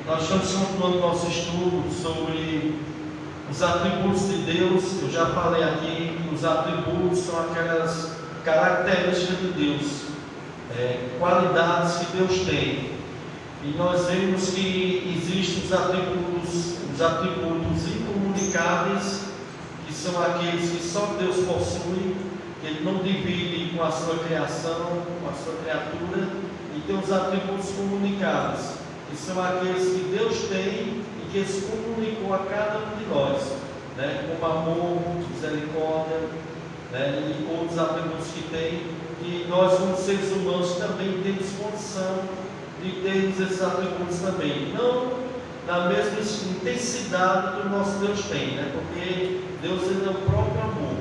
Nós estamos continuando nosso estudo sobre os atributos de Deus. Eu já falei aqui que os atributos são aquelas características de Deus, qualidades que Deus tem. E nós vemos que existem os atributos incomunicáveis, que são aqueles que só Deus possui, que Ele não divide com a sua criação, com a sua criatura. E tem os atributos comunicáveis, que são aqueles que Deus tem e que Ele se comunicou a cada um de nós, como amor, misericórdia, e outros atributos que tem. E nós, como seres humanos, também temos condição de termos esses atributos também, não na mesma intensidade que o nosso Deus tem, porque Deus ele é o próprio amor.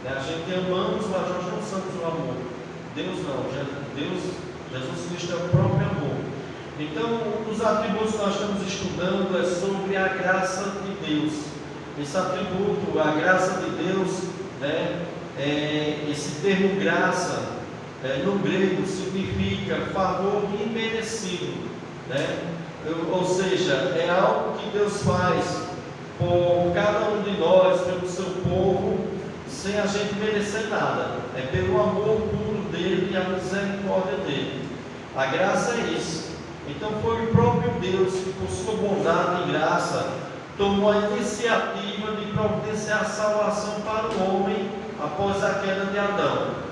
A gente amamos, mas nós não somos o amor. Deus não, Jesus Cristo é o próprio amor. Então, um dos atributos que nós estamos estudando é sobre a graça de Deus. Esse atributo, a graça de Deus, esse termo graça, no grego significa favor imerecido, ou seja, é algo que Deus faz por cada um de nós, pelo seu povo, sem a gente merecer nada. É pelo amor puro dele e a misericórdia dele. A graça é isso. Então foi o próprio Deus que, por sua bondade e graça, tomou a iniciativa de providenciar a salvação para o homem após a queda de Adão.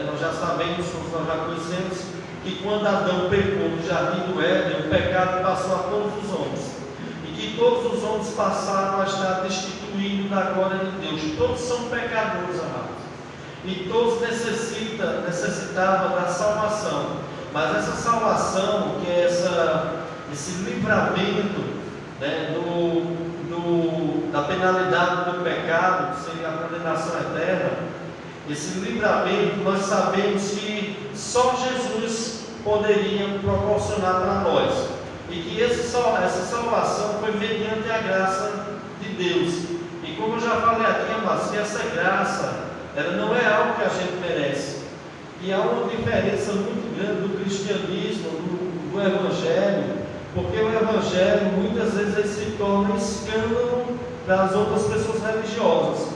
Nós já sabemos, nós já conhecemos, que quando Adão pecou no jardim do Éden, o pecado passou a todos os homens, e que todos os homens passaram a estar destituídos da glória de Deus. Todos são pecadores, amados, e todos necessitavam da salvação. Mas essa salvação, que é esse livramento da penalidade do pecado, que seria a condenação eterna, esse livramento nós sabemos que só Jesus poderia proporcionar para nós, e que essa salvação foi mediante a graça de Deus. E como eu já falei aqui, amados, que essa graça ela não é algo que a gente merece. E há uma diferença muito grande do cristianismo, do evangelho, porque o evangelho muitas vezes ele se torna escândalo para as outras pessoas religiosas.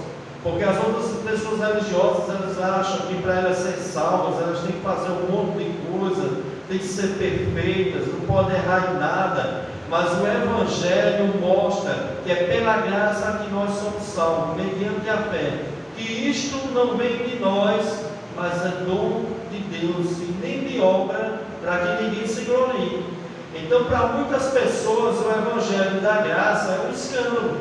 Porque as outras pessoas religiosas, elas acham que para elas serem salvas, elas têm que fazer um monte de coisa, têm que ser perfeitas, não podem errar em nada. Mas o Evangelho mostra que é pela graça que nós somos salvos, mediante a fé. Que isto não vem de nós, mas é dom de Deus, e nem de obra, para que ninguém se glorie. Então, para muitas pessoas, o Evangelho da graça é um escândalo,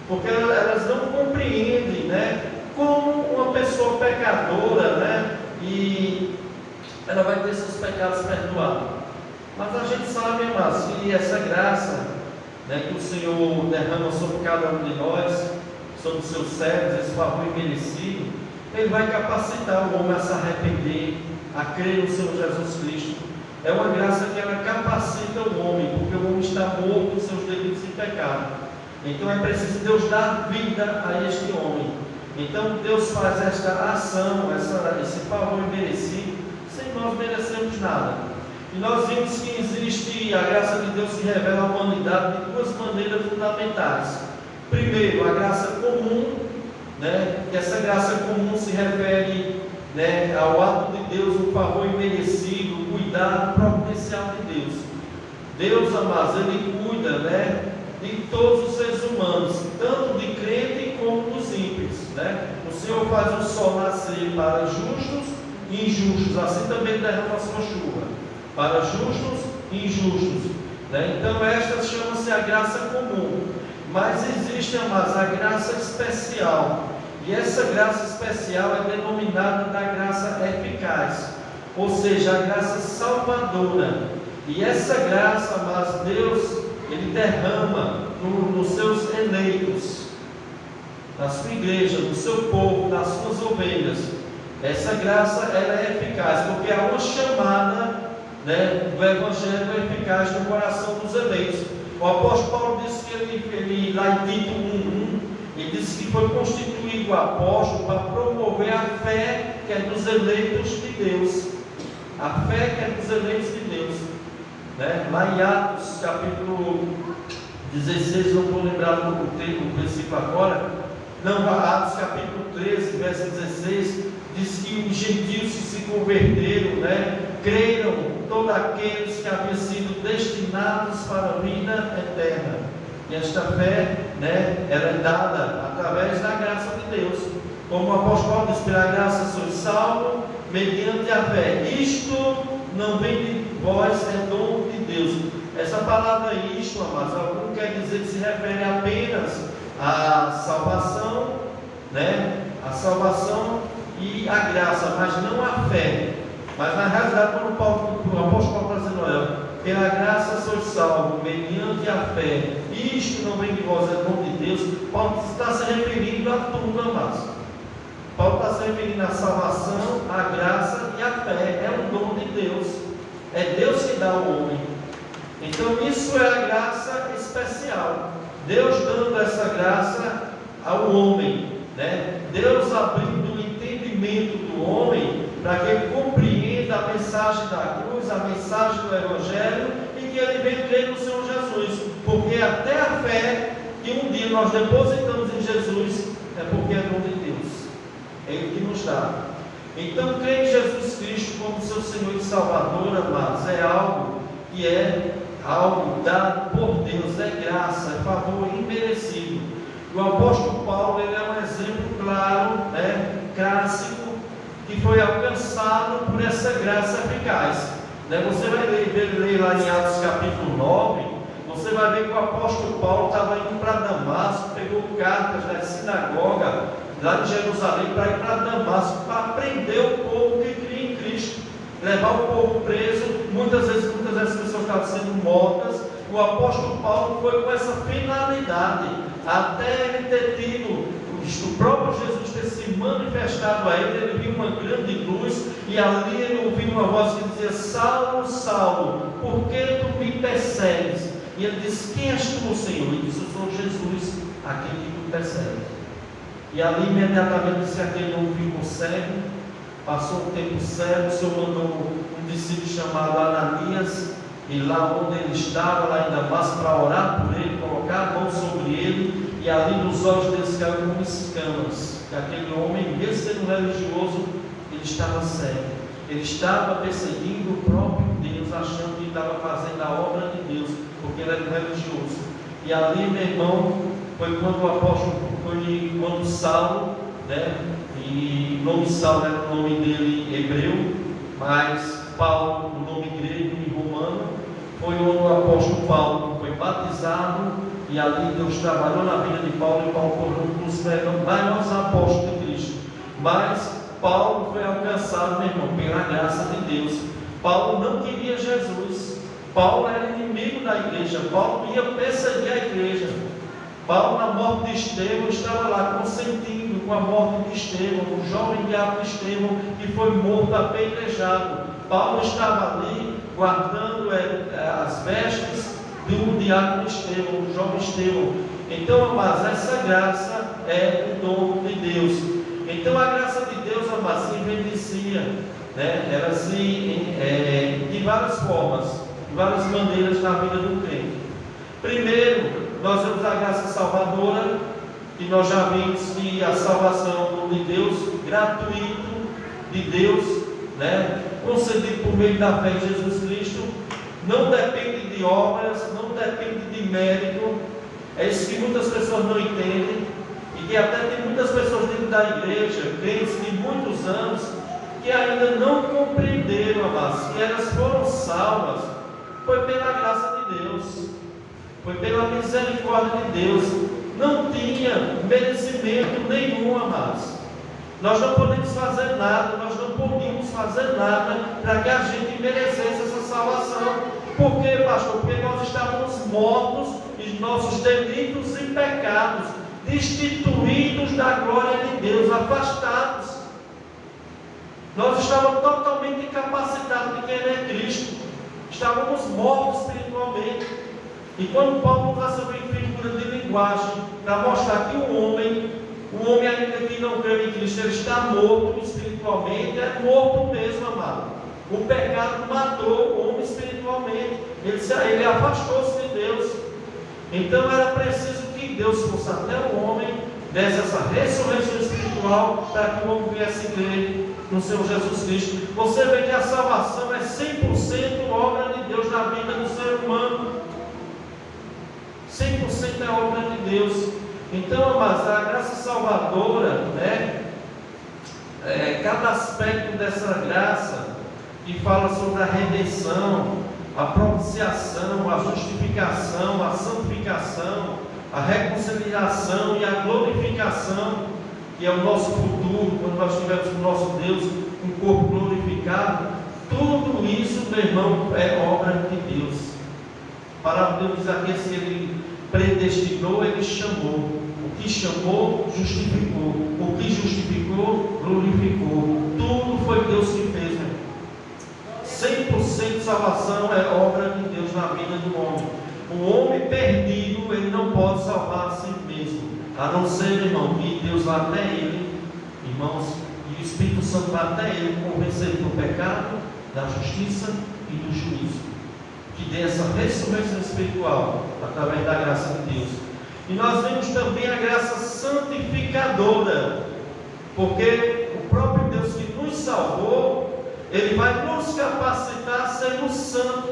porque elas não compreendem, como uma pessoa pecadora, e ela vai ter seus pecados perdoados. Mas a gente sabe, irmãos, que essa graça, que o Senhor derrama sobre cada um de nós, sobre os seus servos, esse favor imerecido, Ele vai capacitar o homem a se arrepender, a crer no Senhor Jesus Cristo. É uma graça que ela capacita o homem, porque o homem está morto nos seus delitos e pecados. Então é preciso Deus dar vida a este homem. Então Deus faz esta ação, esse favor imerecido, sem nós merecermos nada. E nós vimos que existe, a graça de Deus se revela à humanidade de duas maneiras fundamentais. Primeiro, a graça comum, que essa graça comum se refere ao ato de Deus, o favor imerecido, o cuidado providencial de Deus. Deus, amados, Ele cuida, de todos os seres humanos, tanto de crente como dos ímpios. O Senhor faz o sol nascer para justos e injustos, assim também derrama a sua chuva para justos e injustos. Então esta chama-se a graça comum. Mas existe, amados, a graça especial, e essa graça especial é denominada da graça eficaz, ou seja, a graça salvadora. E essa graça, amados, Deus Ele derrama nos seus eleitos, na sua igreja, no seu povo, nas suas ovelhas. Essa graça ela é eficaz, porque há uma chamada do Evangelho eficaz no coração dos eleitos. O apóstolo Paulo disse que ele lá em Tito 1:1, ele disse que foi constituído o apóstolo para promover a fé que é dos eleitos de Deus. A fé que é dos eleitos de Deus. né? Lá em Atos, capítulo 16, não vou lembrar o versículo agora. Não, Atos capítulo 13, verso 16, diz que os gentios que se converteram, né? Creram todos aqueles que haviam sido destinados para a vida eterna. E esta fé, né, ela é dada através da graça de Deus. Como o apóstolo Paulo diz, pela graça sois salvos, mediante a fé. Isto não vem de vós, é dom de Deus. Essa palavra isto, amados, algum quer dizer que se refere apenas à salvação, né? A salvação e a graça, mas não a fé. Mas na realidade, quando o apóstolo Paulo está dizendo, olha, pela graça sois salvos, mediante a fé, isto não vem de vós, é dom de Deus. Paulo está se referindo a tudo, amados. Paulo está se referindo à salvação, à graça e à fé. É um dom de Deus. É Deus que dá ao homem. Então isso é a graça especial. Deus dando essa graça ao homem, né? Deus abrindo o entendimento do homem para que ele compreenda a mensagem da cruz, a mensagem do Evangelho, e que ele venha crer no Senhor Jesus. Porque até a fé que um dia nós depositamos em Jesus é porque é dom de Deus. É Ele que nos dá. Então, crer em Jesus Cristo como seu Senhor e Salvador, amados, é algo que é algo dado por Deus, é graça, é favor imerecido. O apóstolo Paulo, ele é um exemplo claro, né, clássico, que foi alcançado por essa graça eficaz. Né? Você vai ler lá em Atos capítulo 9, você vai ver que o apóstolo Paulo estava indo para Damasco, pegou cartas da sinagoga lá em Jerusalém para ir para Damasco, para prender o povo que cria em Cristo, levar o povo preso. Muitas vezes as pessoas estavam sendo mortas. O apóstolo Paulo foi com essa finalidade, até ele ter tido o próprio Jesus ter se manifestado a ele viu uma grande luz, e ali ele ouviu uma voz que dizia: Saulo, Saulo, por que tu me persegues? E ele disse: quem és tu, Senhor? Ele disse: eu sou Jesus, a quem tu persegues. E ali imediatamente disse que aquele homem ficou cego, passou um tempo cego. O Senhor mandou um discípulo chamado Ananias, e lá onde ele estava, lá em Damasco, para orar por ele, colocar a mão sobre ele, e ali nos olhos deles caiu como escamas. Que aquele homem, mesmo sendo religioso, ele estava cego. Ele estava perseguindo o próprio Deus, achando que estava fazendo a obra de Deus, porque ele era religioso. E ali, meu irmão, foi quando o apóstolo, quando Saulo, né, e o nome Saulo era o nome dele hebreu, mas Paulo, o nome grego e romano, foi onde o apóstolo Paulo foi batizado, e ali Deus trabalhou na vida de Paulo, e Paulo foi um dos maiores apóstolos de Cristo. Mas Paulo foi alcançado, meu irmão, pela graça de Deus. Paulo não queria Jesus. Paulo era inimigo da igreja. Paulo ia perseguir a igreja. Paulo, na morte de Estevão, estava lá consentindo com a morte de Estevão, o jovem diabo Estevão, que foi morto apedrejado. Paulo estava ali guardando as vestes do diabo Estevão, o jovem Estevão. Então, amados, essa graça é o dom de Deus. Então, a graça de Deus, amados, se evidencia, né? Ela de várias formas, de várias maneiras na vida do crente. Primeiro, nós temos a graça salvadora, que nós já vimos que a salvação é um dom de Deus, gratuito de Deus, né? Concedido por meio da fé em Jesus Cristo, não depende de obras, não depende de mérito. É isso que muitas pessoas não entendem, e que até tem muitas pessoas dentro da igreja, crentes de muitos anos, que ainda não compreenderam, amados, que elas foram salvas, foi pela graça de Deus, foi pela misericórdia de Deus, não tinha merecimento nenhum, amados. Nós não podemos fazer nada, nós não podíamos fazer nada para que a gente merecesse essa salvação. Por quê, pastor? Porque nós estávamos mortos em nossos delitos e pecados, destituídos da glória de Deus, afastados. Nós estávamos totalmente incapacitados de quem é Cristo, estávamos mortos espiritualmente. E quando Paulo usa essa figura de linguagem para mostrar que o homem ainda que não crê em Cristo, ele está morto espiritualmente, é morto mesmo, amado. O pecado matou o homem espiritualmente. ele afastou-se de Deus. Então era preciso que Deus fosse até o homem, desse essa ressurreição espiritual, para que o homem viesse crer no Senhor Jesus Cristo. Você vê que a salvação é 100% obra de Deus na vida do ser humano. 100% é obra de Deus. Então, amados, a graça salvadora, cada aspecto dessa graça, que fala sobre a redenção, a propiciação, a justificação, a santificação, a reconciliação e a glorificação, que é o nosso futuro, quando nós tivermos o nosso Deus, um corpo glorificado. Tudo isso, meu irmão, é obra de Deus. A palavra de Deus diz aqui: se Ele predestinou, Ele chamou. O que chamou, justificou. O que justificou, glorificou. Tudo foi Deus que fez, meu irmão. 100% de salvação é obra de Deus na vida do homem. O homem perdido, ele não pode salvar a si mesmo, a não ser, irmão, que Deus vá até ele, irmãos, e o Espírito Santo vá até ele, convencer ele do pecado, da justiça e do juízo, que dê essa ressurreição espiritual através da graça de Deus. E nós vemos também a graça santificadora, porque o próprio Deus que nos salvou, Ele vai nos capacitar a sermos santos,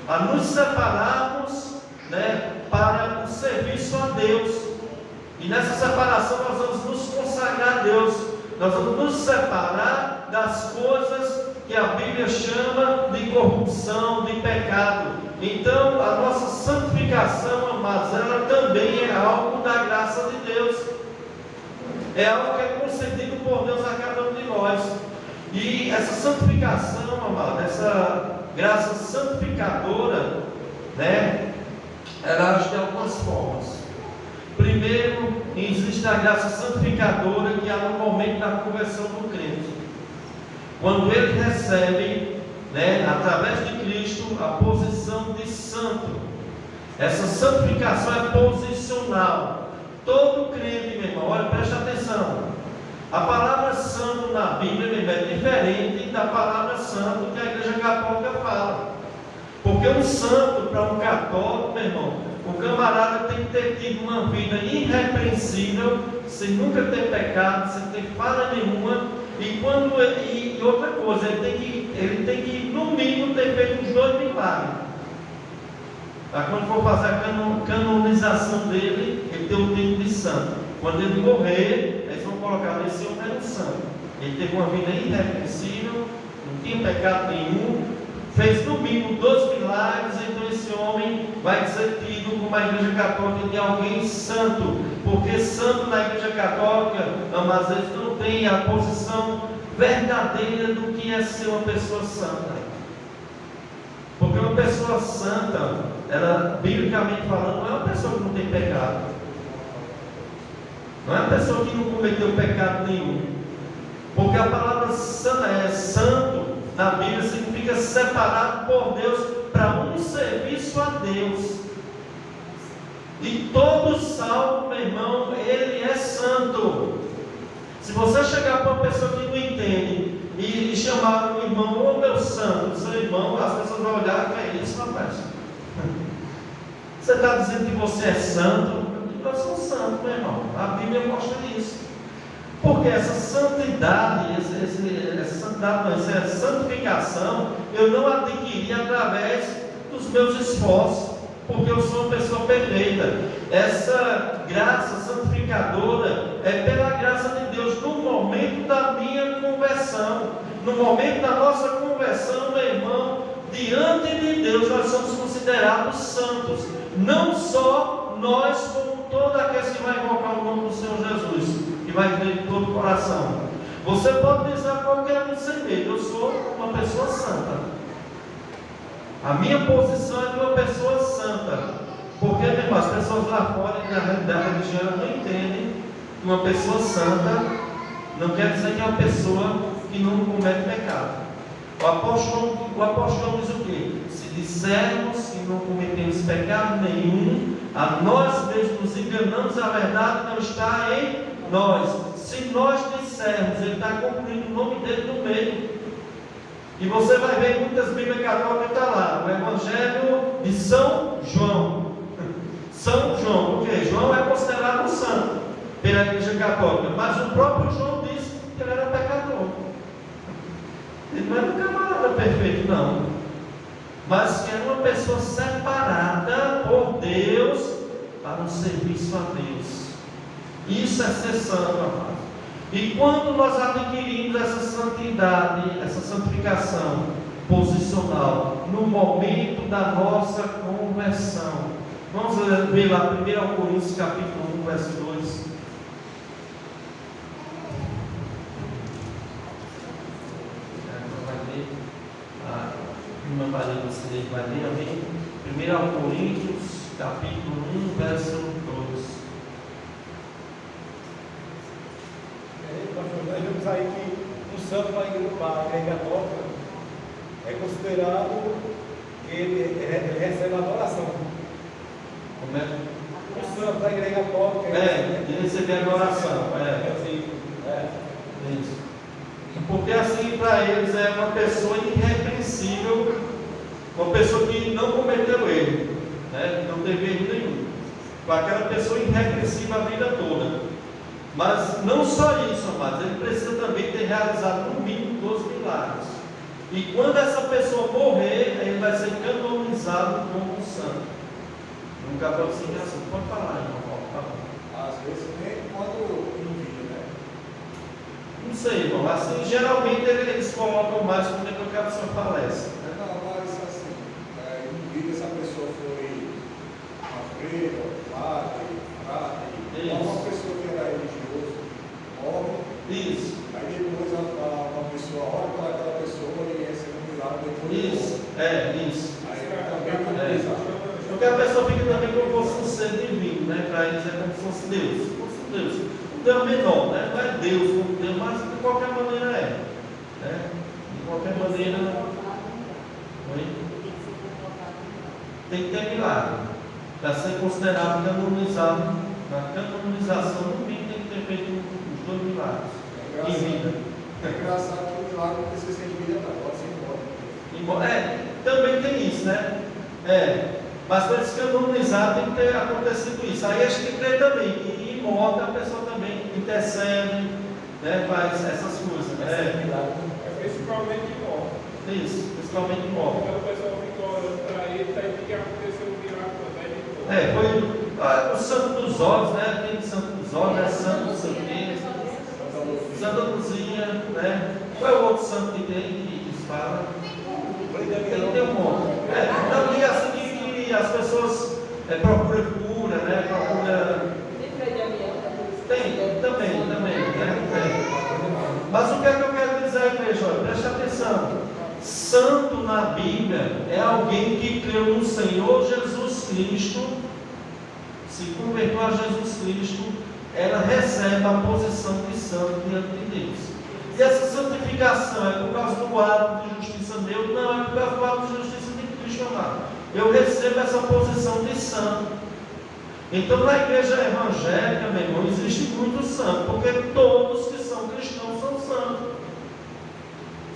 a nos separarmos, para o serviço a Deus. E nessa separação nós vamos nos consagrar a Deus. Nós vamos nos separar das coisas que a Bíblia chama de corrupção, de pecado. Então a nossa santificação, amados, ela também é algo da graça de Deus. É algo que é concedido por Deus a cada um de nós. E essa santificação, amado, essa graça santificadora, ela age de algumas formas. Primeiro, existe a graça santificadora que há no momento da conversão do crente. Quando ele recebe, através de Cristo, a posição de santo. Essa santificação é posicional. Todo crente, meu irmão, olha, preste atenção. A palavra santo na Bíblia, meu irmão, é diferente da palavra santo que a Igreja Católica fala. Porque um santo, para um católico, meu irmão, o camarada tem que ter tido uma vida irrepreensível, sem nunca ter pecado, sem ter falha nenhuma. E outra coisa, ele tem que no mínimo ter feito os 2 milagres. Quando for fazer a canonização dele, ele tem o título de santo. Quando ele morrer, eles vão colocar nesse homem era um santo. Ele teve uma vida irrepreensível, não tinha pecado nenhum, fez no mínimo 2 milagres. Então esse homem vai ser tido como a Igreja Católica de alguém santo, porque santo na Igreja Católica, às vezes não tem a posição verdadeira do que é ser uma pessoa santa. Porque uma pessoa santa, ela, biblicamente falando, não é uma pessoa que não tem pecado, não é uma pessoa que não cometeu pecado nenhum. Porque a palavra santo na Bíblia significa separado por Deus para um serviço a Deus. E todo salvo, meu irmão, ele é santo. Se você chegar para uma pessoa que não entende e chamar um irmão, ô meu santo, seu irmão, as pessoas vão olhar, que é isso, rapaz? Você está dizendo que você é santo? Eu sou santo, meu irmão. A Bíblia mostra isso. Porque essa santidade, essa santificação, eu não adquiri através dos meus esforços, porque eu sou uma pessoa perfeita. Essa graça santificadora é pela graça de Deus no momento da minha conversão. No momento da nossa conversão, meu irmão, diante de Deus nós somos considerados santos. Não só nós, como todo aquele que vai invocar o nome do Senhor Jesus, que vai crer de todo o coração. Você pode dizer a qualquer um sem medo: eu sou uma pessoa santa. A minha posição é de uma pessoa santa. Porque, meu irmão, as pessoas lá fora da religião não entendem que uma pessoa santa não quer dizer que é uma pessoa que não comete pecado. O apóstolo diz o quê? Se dissermos que não cometemos pecado nenhum, a nós mesmos nos enganamos, a verdade não está em nós. Se nós dissermos, ele está concluindo o nome dele no meio. E você vai ver em muitas Bíblias católicas está lá, o Evangelho de São João. São João, porque João é considerado um santo pela Igreja Católica, mas o próprio João disse que ele era pecador. Ele não era um camarada perfeito, não, mas que era uma pessoa separada por Deus para um serviço a Deus. Isso é ser santo, amado. E quando nós adquirimos essa santidade, essa santificação posicional, no momento da nossa conversão, vamos ver lá 1 Coríntios capítulo 1, verso 2. Uma palhinha você vai ler, amém? 1 Coríntios capítulo 1, verso 2. Nós vemos aí que um santo para a igreja católica é considerado que ele recebe adoração. Como é? O santo da igreja católica de receber adoração. Isso. Porque assim para eles é uma pessoa irrepreensível, uma pessoa que não cometeu erro, né? Não teve erro nenhum. Com aquela pessoa irrepreensível a vida toda. Mas não só isso, amados, ele precisa também ter realizado no mínimo 12 milagres. E quando essa pessoa morrer, ele vai ser canonizado como um santo. Nunca pode ser assim. Pode falar, irmão. Às vezes nem quando envia, né? Não sei, irmão. Assim, geralmente eles colocam mais quando é que a pessoa falece. Não, mas assim, envia essa pessoa foi uma freira, padre, uma pessoa que era religioso, morre. Isso. Aí depois uma pessoa olha para aquela pessoa e recebe um milagre depois. Isso. Isso. Aí também porque a pessoa fica também como se fosse um ser divino, né? Para eles é como se fosse Deus. Um Deus menor, né? Não é Deus como Deus, mas de qualquer maneira é. Né? De qualquer maneira. Tem que ter milagre. Para ser considerado canonizado, na canonização no mínimo tem que ter feito os 2 milagres. Em vida. É engraçado que o milagre não precisa ser de vida, não. Pode ser embora. Também tem isso, né? Mas para se canonizar tem que ter acontecido isso. Aí a gente crê também que em morte a pessoa também intercede, né? Faz essas coisas. Principalmente em morte. Isso, principalmente em morte. Quando a pessoa fica orando para ele, está aí que aconteceu um milagre também. Foi o santo dos olhos, né? Tem santo dos olhos, né? Santo não sei o quê. Santa Luzia, né? Qual é o outro santo que tem que fala? Tem um monte. Então, e assim que as pessoas procuram cura, né? Tem, também, né? Mas o que é que eu quero dizer à igreja? Olha, preste atenção. Santo na Bíblia é alguém que creu no Senhor Jesus Cristo, se converteu a Jesus Cristo, ela recebe a posição de santo diante de Deus. E essa santificação é por causa do ato de justiça meu? Não, é por causa do ato de justiça de Cristo amado. Eu recebo essa posição de santo. Então na igreja evangélica, meu irmão, existe muito santo, porque todos que são cristãos são santos.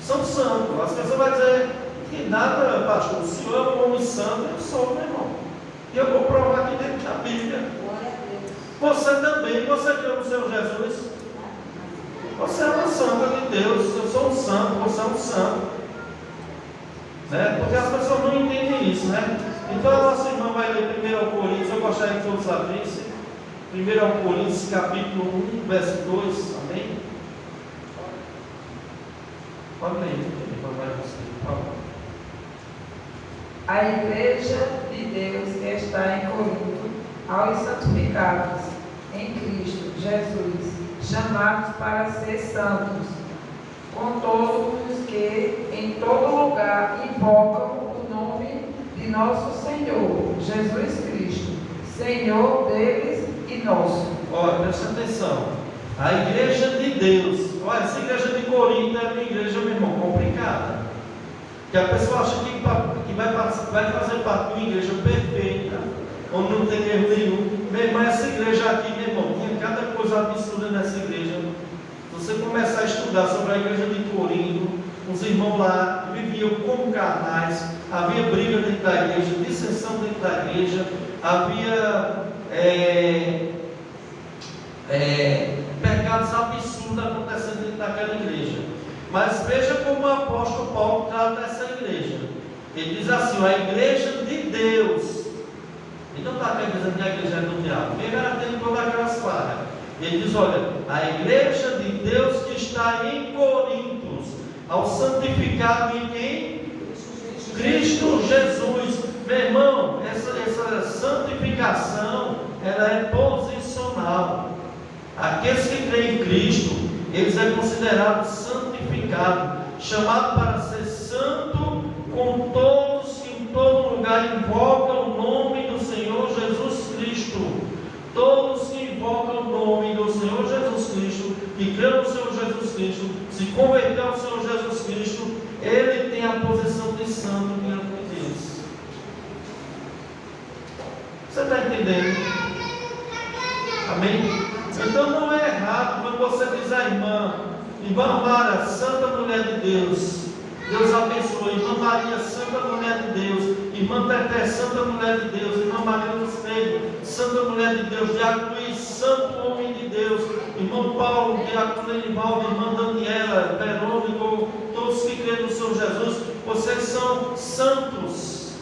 São santos. As pessoas vão dizer que nada, pastor, o senhor é um homem santo, eu sou, meu irmão. E eu vou provar aqui dentro da Bíblia. Você também, você crê no Senhor Jesus. Você é uma santa de Deus. Eu sou um santo, você é um santo. Né? Porque as pessoas não entendem isso, né? Então a nossa irmã vai ler 1 Coríntios, eu gostaria que todos abrissem. 1 Coríntios capítulo 1, verso 2, amém? Pode ler, por favor. A igreja de Deus que está em Corinto, aos santificados em Cristo Jesus, chamados para ser santos, com todos os que em todo lugar invocam o nome de nosso Senhor Jesus Cristo, Senhor deles e nosso. Olha, presta atenção. A igreja de Deus, olha, essa igreja de Corinto é uma igreja, meu irmão, complicada. Que a pessoa acha que vai fazer parte de uma igreja perfeita, onde não tem erro nenhum. Meu irmão, essa igreja aqui, meu irmão, tinha cada coisa absurda nessa igreja. Se você começar a estudar sobre a igreja de Corinto, os irmãos lá, viviam como carnais, havia briga dentro da igreja, dissensão dentro da igreja, havia pecados absurdos acontecendo dentro daquela igreja. Mas veja como o apóstolo Paulo trata essa igreja. Ele diz assim: a igreja de Deus. Ele não está dizendo que a igreja é do diabo, porque ela tem todas aquelas falhas. Ele diz: olha, a igreja de Deus que está em Corintos, ao santificado em quem? Cristo Jesus. Meu irmão, essa santificação, ela é posicional. Aqueles que creem em Cristo, eles é considerado santificado, chamado para ser santo, com todos que em todo lugar invocam o nome do Senhor Jesus Cristo. Todos que invocam o nome do Senhor Jesus Cristo, que crê no Senhor Jesus Cristo, se converter ao Senhor Jesus Cristo, ele tem a posição de santo diante de Deus. Você está entendendo? Amém? Então não é errado quando você diz à irmã Mara, santa mulher de Deus, Deus abençoe, irmã Maria, santa mulher de Deus, irmã Teté, santa mulher de Deus, irmã Maria Lucélia, santa mulher de Deus, Diácono Luiz, santo homem de Deus, irmão Paulo, Diácono Lenivaldo, irmã Daniela, Verônica, todos que creem no Senhor Jesus, vocês são santos.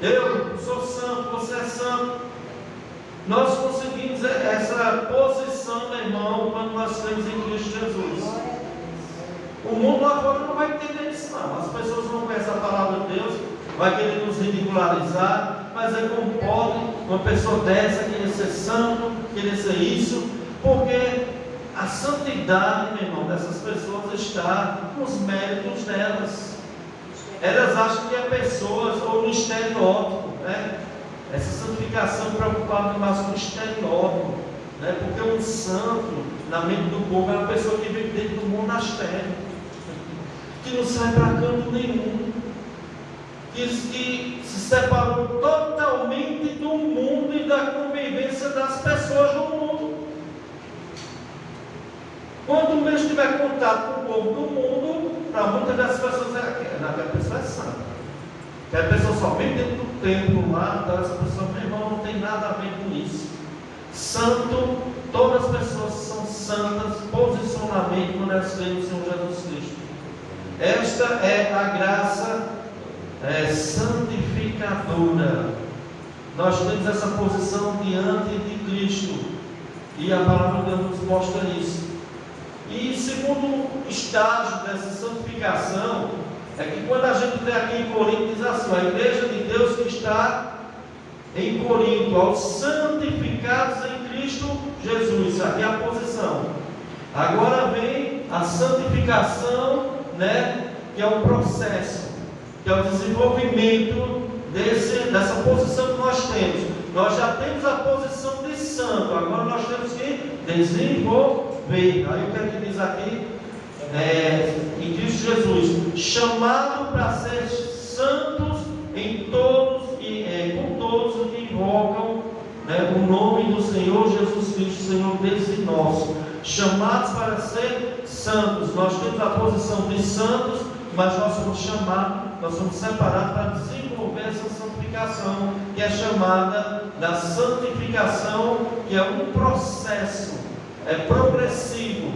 Eu sou santo, você é santo. Nós conseguimos essa posição, meu irmão, quando nós cremos em Cristo Jesus. O mundo lá fora não vai entender isso, não. As pessoas vão conhecer a palavra de Deus, vai querer nos ridicularizar, mas é como pode uma pessoa dessa querer ser santo, querer ser isso, porque a santidade, meu irmão, dessas pessoas está nos méritos delas. Elas acham que é pessoas ou no estereótipo, né? Essa santificação preocupada mais com o estereótipo, né? Porque um santo, na mente do povo, é uma pessoa que vive dentro do monastério, que não sai para canto nenhum, que se separou totalmente do mundo e da convivência das pessoas no mundo. Quando mesmo tiver contato com o povo do mundo, para muitas das pessoas aquela pessoa é santa. A pessoa só vem dentro do templo lá, então essa pessoa, meu irmão, não tem nada a ver com isso. Santo, todas as pessoas são santas, posicionamento quando elas creem no Senhor Jesus Cristo. Esta é a graça santificadora. Nós temos essa posição diante de Cristo, e a palavra de Deus nos mostra isso. E segundo estágio dessa santificação, é que quando a gente vê aqui em Corinto, diz assim: a igreja de Deus que está em Corinto, aos santificados em Cristo Jesus. Aqui é a posição. Agora vem a santificação, né, que é o processo, que é o desenvolvimento dessa posição que nós temos. Nós já temos a posição de santo, agora nós temos que desenvolver. Aí o que é que diz aqui? Em Cristo Jesus, chamado para ser santos em todos com todos os que invocam, né, o nome do Senhor Jesus Cristo, Senhor deles e nosso. Chamados para ser santos. Nós temos a posição de santos, mas nós somos chamados, nós somos separados para desenvolver essa santificação, que é chamada da santificação, que é um processo, é progressivo.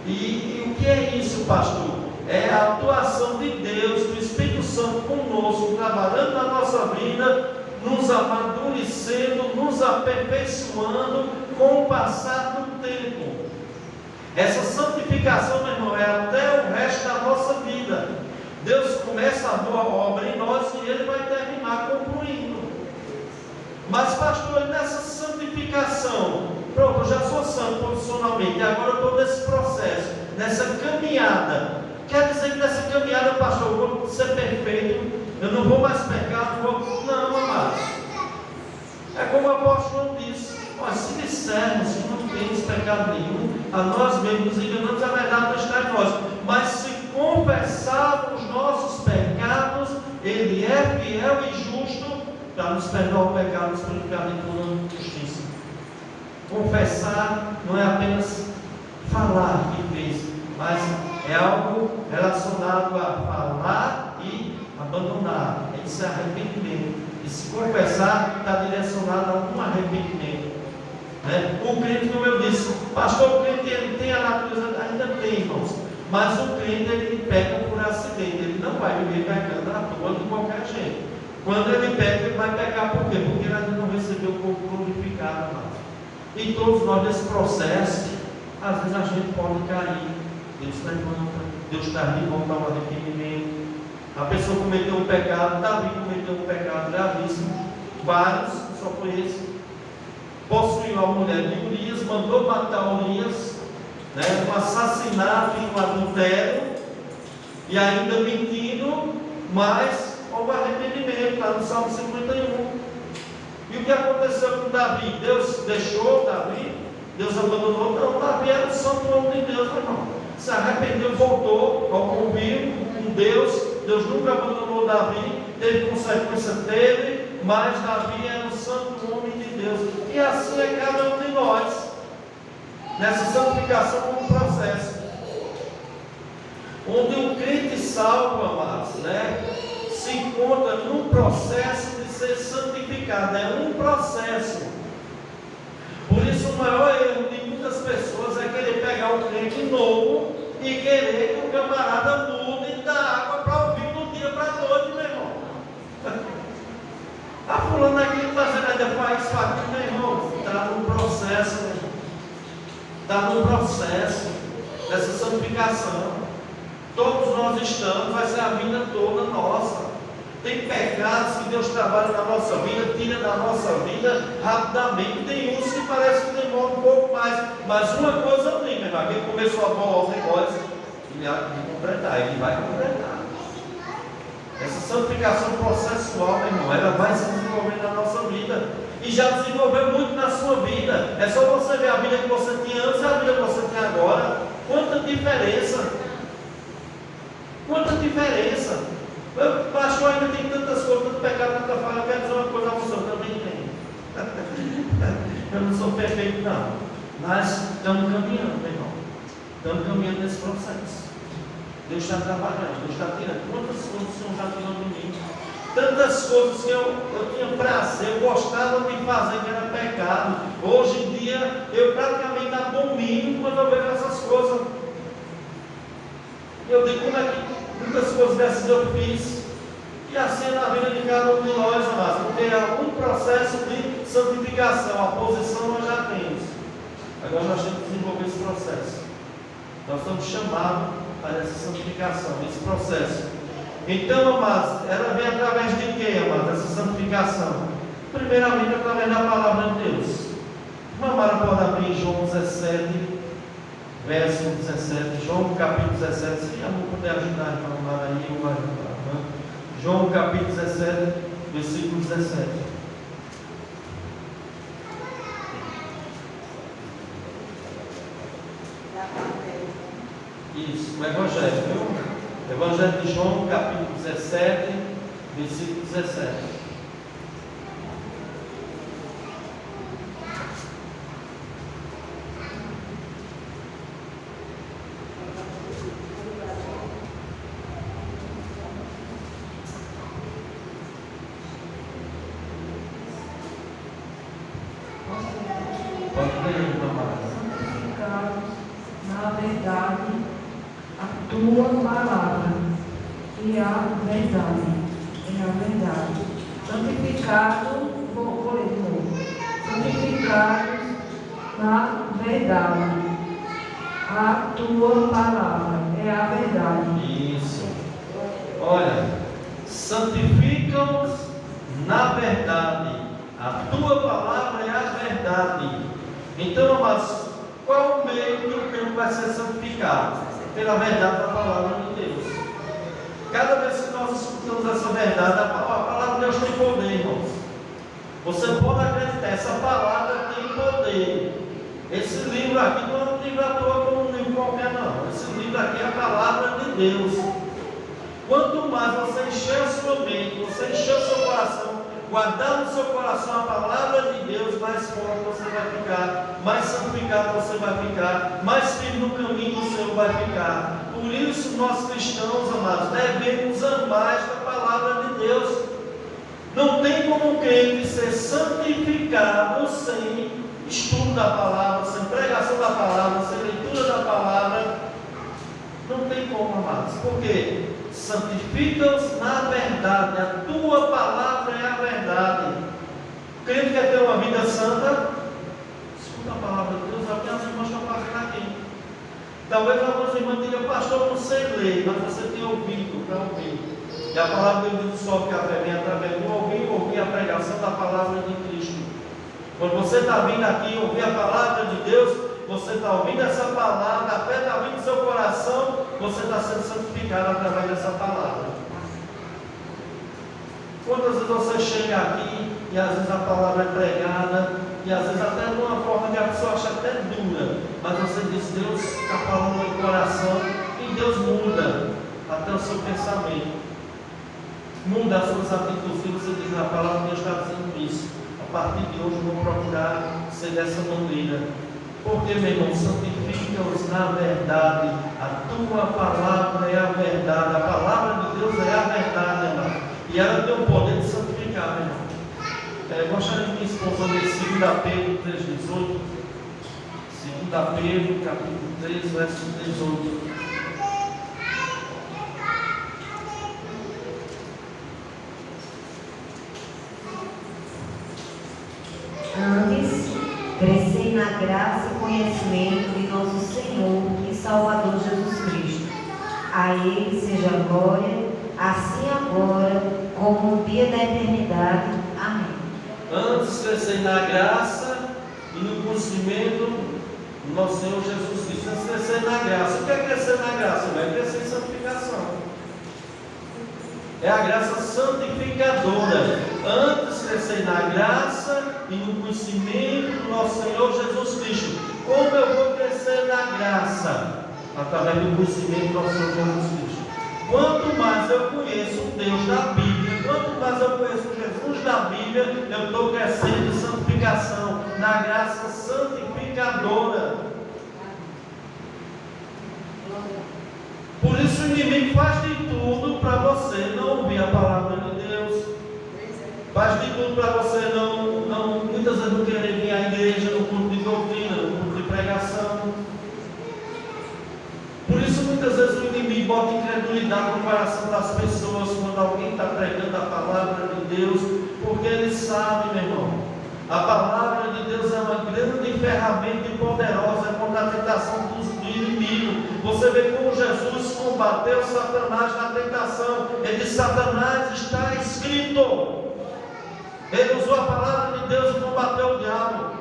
E o que é isso, pastor? É a atuação de Deus, do Espírito Santo conosco, trabalhando na nossa vida, nos amadurecendo, nos aperfeiçoando com o passar do tempo. Essa santificação, meu irmão, é até o resto da nossa vida. Deus começa a boa obra em nós e Ele vai terminar concluindo. Mas, pastor, nessa santificação, pronto, eu já sou santo posicionalmente, e agora eu estou nesse processo, nessa caminhada. Quer dizer que nessa caminhada, pastor, eu vou ser perfeito, eu não vou mais pecar, não, amados. É como o apóstolo disse: mas se dissermos que não temos pecado nenhum, a nós mesmos nos enganamos, a verdade não está em nós. Mas se confessarmos nossos pecados, Ele é fiel e justo para nos perdoar o pecado, nos purificar de toda justiça. Confessar não é apenas falar que fez, mas é algo relacionado a falar e abandonar. Isso é arrependimento. E se confessar, está direcionado a um arrependimento. Né? O crente, como eu disse, pastor, o crente ele tem a natureza, ainda tem, irmãos. Mas o crente ele peca por acidente, ele não vai viver pecando à toa de qualquer jeito. Quando ele peca, ele vai pecar por quê? Porque ele ainda não recebeu o corpo glorificado. E todos nós nesse processo, às vezes a gente pode cair. Deus levanta, Deus traz de volta ao arrependimento. A pessoa cometeu um pecado, Davi cometeu um pecado gravíssimo, vários, só foi esse. Possuiu a mulher de Urias, mandou matar Urias, né, um assassinato e um adultério, e ainda mentindo, mas houve arrependimento, está no Salmo 51. E o que aconteceu com Davi? Deus deixou Davi? Deus abandonou? Não, Davi era o santo homem de Deus, irmão. Se arrependeu, voltou ao convívio com Deus. Deus nunca abandonou Davi, teve consequência, teve, mas Davi era o santo homem de Deus. E assim é cada um de nós, nessa santificação como um processo. Onde o crente salvo, amados, né, se encontra num processo de ser santificado, é um processo. Por isso o maior erro de muitas pessoas é querer pegar um crente novo e querer que o camarada mude da água para o vinho do dia para a noite, meu irmão. A fulana aqui fazendo ainda faz isso aqui, meu irmão. Está no processo, meu irmão. Está no processo dessa santificação. Todos nós estamos, vai ser a vida toda nossa. Tem pecados que Deus trabalha na nossa vida, tira da nossa vida rapidamente. Tem uns que parece que demora um pouco mais. Mas uma coisa eu digo, meu irmão, quem começou a boa obra em nós, ele há de completar, ele vai completar. Essa santificação processual, meu irmão, ela vai se desenvolver na nossa vida. E já desenvolveu muito na sua vida. É só você ver a vida que você tinha antes e a vida que você tem agora. Quanta diferença! Quanta diferença! Pastor, ainda tem tantas coisas, tanto pecado, tanta falha. Eu quero dizer uma coisa a você, eu também tenho. Eu não sou perfeito, não. Mas estamos caminhando, meu irmão. Estamos caminhando nesse processo. Deus está trabalhando, Deus está tirando. Quantas coisas o Senhor já tirou de mim? Tantas coisas que eu tinha prazer, eu gostava de fazer, que era pecado. Hoje em dia, eu praticamente abomino quando eu vejo essas coisas. Eu digo, como é que muitas coisas dessas eu fiz? E assim é na vida de cada um de nós, amados, porque é um processo de santificação. A posição nós já temos. Agora nós temos que desenvolver esse processo. Nós estamos chamados para essa santificação, esse processo. Então, amados, ela vem através de quê, amados, essa santificação? Primeiramente, através da palavra de Deus. Uma Mara pode abrir em João 17, verso 17. João capítulo 17. Se já não puder ajudar, então, Mara aí, eu vou ajudar. Né? João capítulo 17, versículo 17. Isso, o Evangelho, viu? Evangelho de João, capítulo 17, versículo 17. Pode ler, Tomás. Santificados na verdade, a tua palavra e a verdade. É a verdade. Santificado, vou ler de novo. Santificados na verdade. A tua palavra é a verdade. Isso. Olha, santifica-nos na verdade. A tua palavra é a verdade. Então, amados, qual o meio que o crente vai ser santificado? Pela verdade da palavra de Deus. Cada vez que nós escutamos essa verdade, a palavra de Deus tem poder, irmãos. Você pode acreditar, essa palavra tem poder. Esse livro aqui não é um livro à toa como um livro qualquer, não. Esse livro aqui é a palavra de Deus. Quanto mais você encher a sua mente, você encher o seu coração guardar no seu coração a palavra de Deus, mais forte você vai ficar, mais santificado você vai ficar, mais firme no caminho do Senhor vai ficar. Por isso, nós cristãos, amados, devemos amar esta palavra de Deus. Não tem como um crente ser santificado sem estudo da palavra, sem pregação da palavra, sem leitura da palavra. Não tem como, amados. Por quê? Santifica-os na verdade. A tua palavra é a verdade. O crente quer ter uma vida santa? Escuta a palavra de Deus, é o que as irmãs estão fazendo aqui. Talvez algumas irmãs digam, pastor, eu não sei ler, mas você tem ouvido para ouvir. E a palavra de Deus só que a fé vem através do ouvir a pregação da palavra de Cristo. Quando você está vindo aqui ouvir a palavra de Deus, você está ouvindo essa palavra, a fé está vindo no seu coração, você está sendo santificado através dessa palavra. Quantas vezes você chega aqui e às vezes a palavra é pregada, e às vezes até de uma forma que a pessoa acha até dura, mas você diz, Deus está falando no coração, e Deus muda até o seu pensamento, muda as suas atitudes, e você diz, a palavra de Deus está dizendo isso, a partir de hoje eu vou procurar ser dessa maneira. Porque, meu irmão, santifica-os na verdade. A tua palavra é a verdade. A palavra de Deus é a verdade, irmão. E ela tem o poder de santificar, meu irmão. Gostaria de me expor sobre 2 Pedro 3,18. 2 Pedro, capítulo 3, verso 18. Antes, crescei na graça e conhecimento de nosso Senhor e Salvador Jesus Cristo. A Ele seja a glória, assim agora, como no dia da eternidade. Amém. Antes crescei na graça e no conhecimento do nosso Senhor Jesus Cristo. Antes crescer na graça. O que é crescer na graça? Vai crescer em santificação. É a graça santificadora. Antes crescer na graça e no conhecimento do nosso Senhor Jesus Cristo. Como eu vou crescer na graça? Através do conhecimento do nosso Senhor Jesus Cristo. Quanto mais eu conheço o Deus da Bíblia, quanto mais eu conheço Jesus da Bíblia, eu estou crescendo em santificação, na graça santificadora. Por isso o inimigo faz de tudo para você não ouvir a palavra de Deus. Faz de tudo para você não, muitas vezes não querer vir à igreja, no culto de doutrina, no culto de pregação. Por isso muitas vezes o inimigo bota incredulidade no coração das pessoas quando alguém está pregando a palavra de Deus, porque ele sabe, meu irmão, a palavra de Deus é uma grande ferramenta e poderosa contra a tentação do inimigo. Você vê como Jesus combateu Satanás na tentação. Ele disse, Satanás, está escrito. Ele usou a palavra de Deus e combateu o diabo.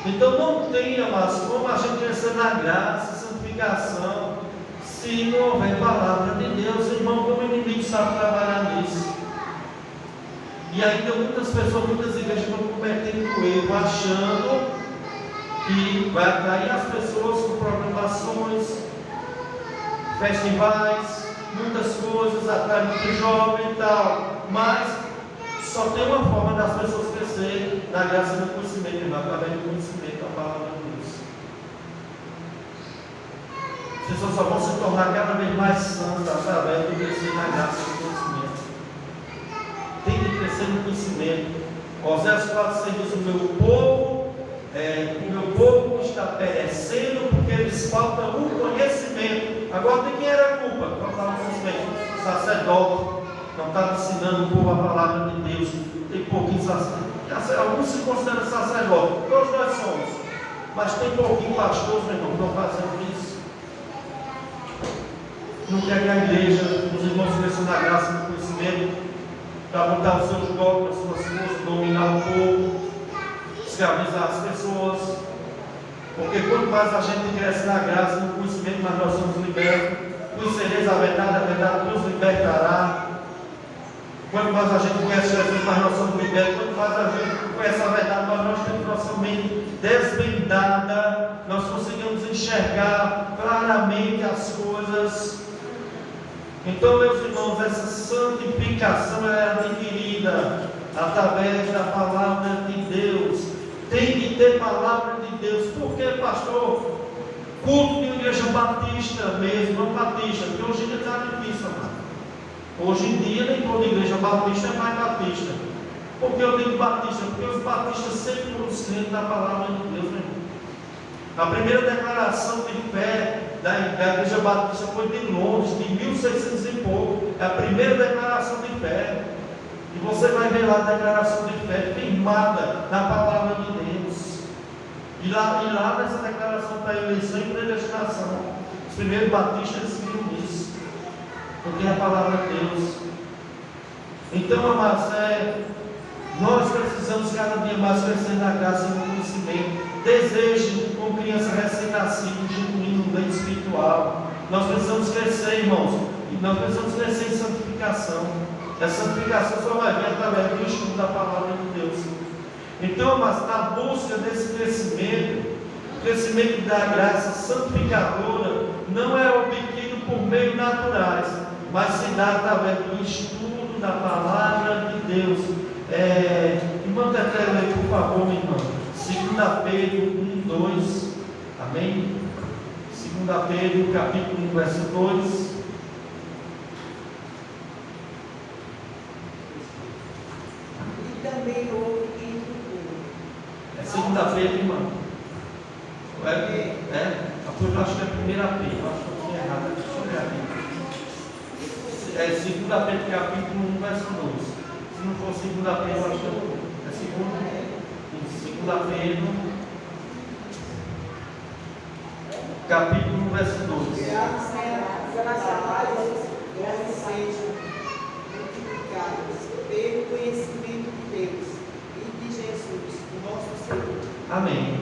Então não tenha mais como a gente crescer na graça, santificação, se não houver palavra de Deus, irmão, como o inimigo sabe trabalhar nisso. E ainda muitas pessoas, muitas igrejas estão cometendo erro, achando que vai atrair as pessoas com programações, festivais, muitas coisas, atrai muito jovem e tal, mas só tem uma forma das pessoas crescerem na graça do conhecimento, através do conhecimento da palavra de Deus. As pessoas só vão se tornar cada vez mais santas através do crescer na graça do conhecimento. Tem que crescer no conhecimento. Oséias 4,6 diz, o meu povo está perecendo porque eles faltam o conhecimento. Agora de quem era a culpa? Faltava o conhecimento. O sacerdote não estava ensinando o povo a palavra de Deus. Tem pouquinho sacerdote. Alguns se consideram sacerdote, todos nós somos. Mas tem pouquinho pastores, meu irmão, que estão fazendo isso. Não quer que a igreja, os irmãos cresçam na graça e no conhecimento, para botar os seus golpes, as suas forças, dominar o povo, escravizar as pessoas. Porque quanto mais a gente cresce na graça e no conhecimento, mais nós somos libertos. Conhecereis a verdade nos libertará. Quanto mais a gente conhece Jesus, mais nós somos libertos. Quanto mais a gente conhece a verdade, mais nós temos nossa mente desvendada, nós conseguimos enxergar claramente as coisas. Então, meus irmãos, essa santificação é adquirida vida através da palavra de Deus. Tem que ter palavra de Deus. Por que, pastor? Culto de igreja batista mesmo, não batista, porque hoje em dia está difícil, amado. Hoje em dia nem toda igreja batista é mais batista. Por que eu digo batista? Porque os batistas sempre foram crentes da palavra de Deus, meu irmão. A primeira declaração de fé da igreja batista foi de Londres, de 1600 e pouco. É a primeira declaração de fé. E você vai ver lá a declaração de fé firmada na palavra de Deus. E lá nessa declaração da eleição e predestinação, os primeiros batistas viram isso, porque é a palavra de Deus. Então, amados, nós precisamos cada dia mais crescer na graça e no conhecimento. Desejo, como criança recém-nascida, genuíno no meio espiritual. Nós precisamos crescer, irmãos, e nós precisamos crescer em santificação. A santificação só vai vir através do estudo da palavra de Deus. Então, mas na busca desse crescimento, o crescimento da graça santificadora não é obtido por meios naturais, mas se dá através do estudo da palavra de Deus. Irmã Tetela aí, por favor, minha irmã. 2 Pedro 1:2. Amém? 2 Pedro, capítulo 1, verso 2. E também houve entre o povo. É 2 Pedro, irmão. Eu acho que é 1 Pedro. Acho que eu estou errado. Deixa eu olhar aqui. É 2 Pedro, capítulo 1, verso 2. Se não for 2 Pedro, eu acho que é 2 Pedro, capítulo 1, verso 2. Graças sejam multiplicadas pelo conhecimento de Deus e de Jesus, o nosso Senhor. Amém.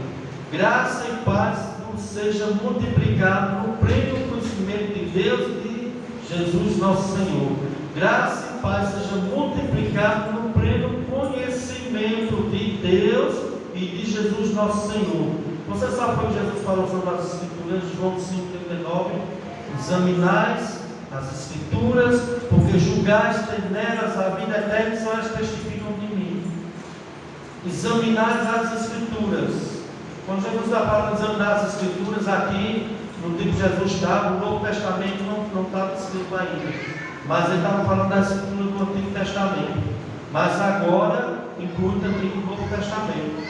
Graça e paz nos seja multiplicado no pleno conhecimento de Deus e de Jesus, nosso Senhor. Graça e paz seja multiplicado no pleno conhecimento de Deus e de Jesus, nosso Senhor. Você sabe o que Jesus falou sobre as Escrituras? João 5,39. Examinais as Escrituras, porque julgais ter nelas a vida eterna, são as que testificam de mim. Examinais as Escrituras. Quando Jesus está falando de examinar as Escrituras, aqui no tempo de Jesus estava, o Novo Testamento não estava escrito ainda, mas ele estava falando das Escrituras do Antigo Testamento. Mas agora inclui também o Novo Testamento.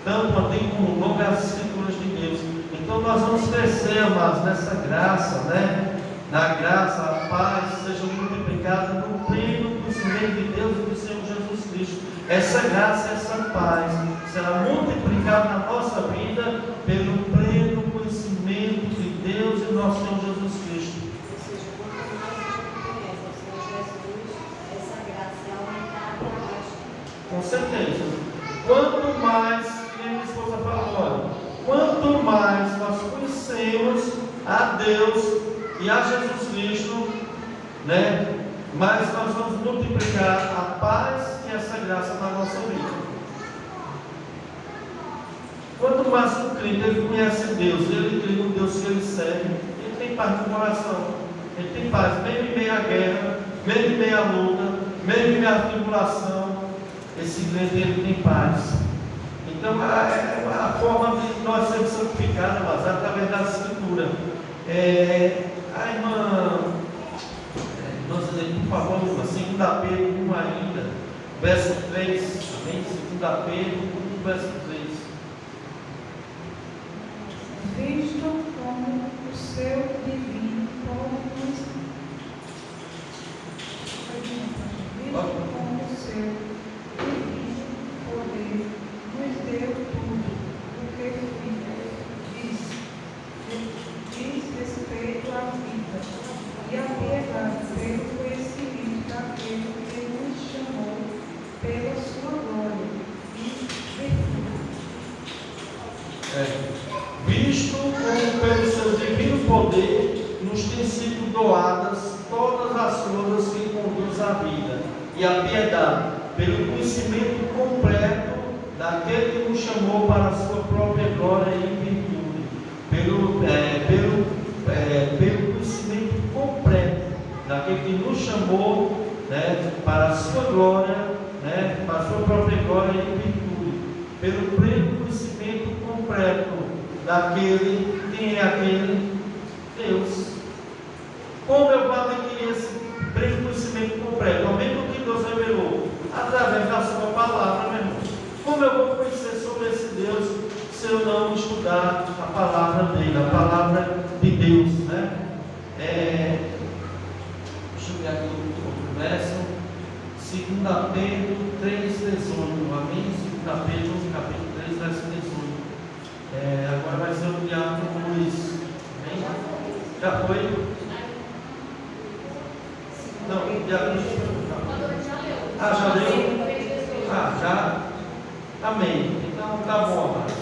Tanto o Antigo como o Novo é as Escrituras de Deus. Então nós vamos crescer, amados, nessa graça, né? Na graça, a paz seja multiplicada no pleno conhecimento de Deus e do Senhor Jesus Cristo. Essa graça, essa paz será multiplicada na nossa vida pelo pleno conhecimento de Deus e nosso Senhor Jesus Cristo. Ou seja, quanto mais a gente conhece o Senhor Jesus, essa graça é aumentada e mais. Com certeza. Quanto mais, que a minha esposa falou, olha, quanto mais nós conhecemos a Deus e a Jesus Cristo, né, mais nós vamos multiplicar a paz e essa graça na nossa vida. Quanto mais o crente ele conhece Deus, ele crê no Deus que ele serve, ele tem paz no coração, ele tem paz, mesmo em meio à guerra, mesmo em meio à luta, mesmo em meio à tribulação, esse crente ele tem paz. Então a forma de nós sermos santificados, mas através da Escritura. A irmã por favor, 2 Pedro 1 ainda, verso 3, amém? 2 Pedro 1, verso 3. Visto como o seu divino poder, nos deu tudo o que diz respeito à vida e à piedade pelo conhecimento daquele que nos chamou pela sua glória e virtude. Visto como pelo seu divino poder nos têm sido doadas todas as coisas que conduzem à vida e à piedade, pelo conhecimento completo daquele que nos chamou para a sua própria glória e virtude, pelo conhecimento completo daquele que nos chamou, né, para a sua glória né, para a sua própria glória e virtude, pelo pleno conhecimento completo daquele, quem é aquele? Deus. Como eu vou adquirir esse pleno conhecimento completo? Ao mesmo que Deus revelou, através da sua palavra, meu irmão. Como eu vou conhecer sobre esse Deus se eu não estudar a palavra dele, a palavra de Deus, né? Deixa eu ver aqui o verso, 2 Pedro 3,18, amém? 2 Pedro, capítulo 3, verso 18. Agora vai ser o diácono Luiz, amém? Já foi? Não, o diácono Luiz foi. Já leu? Já? Amém. Então tá bom, amado.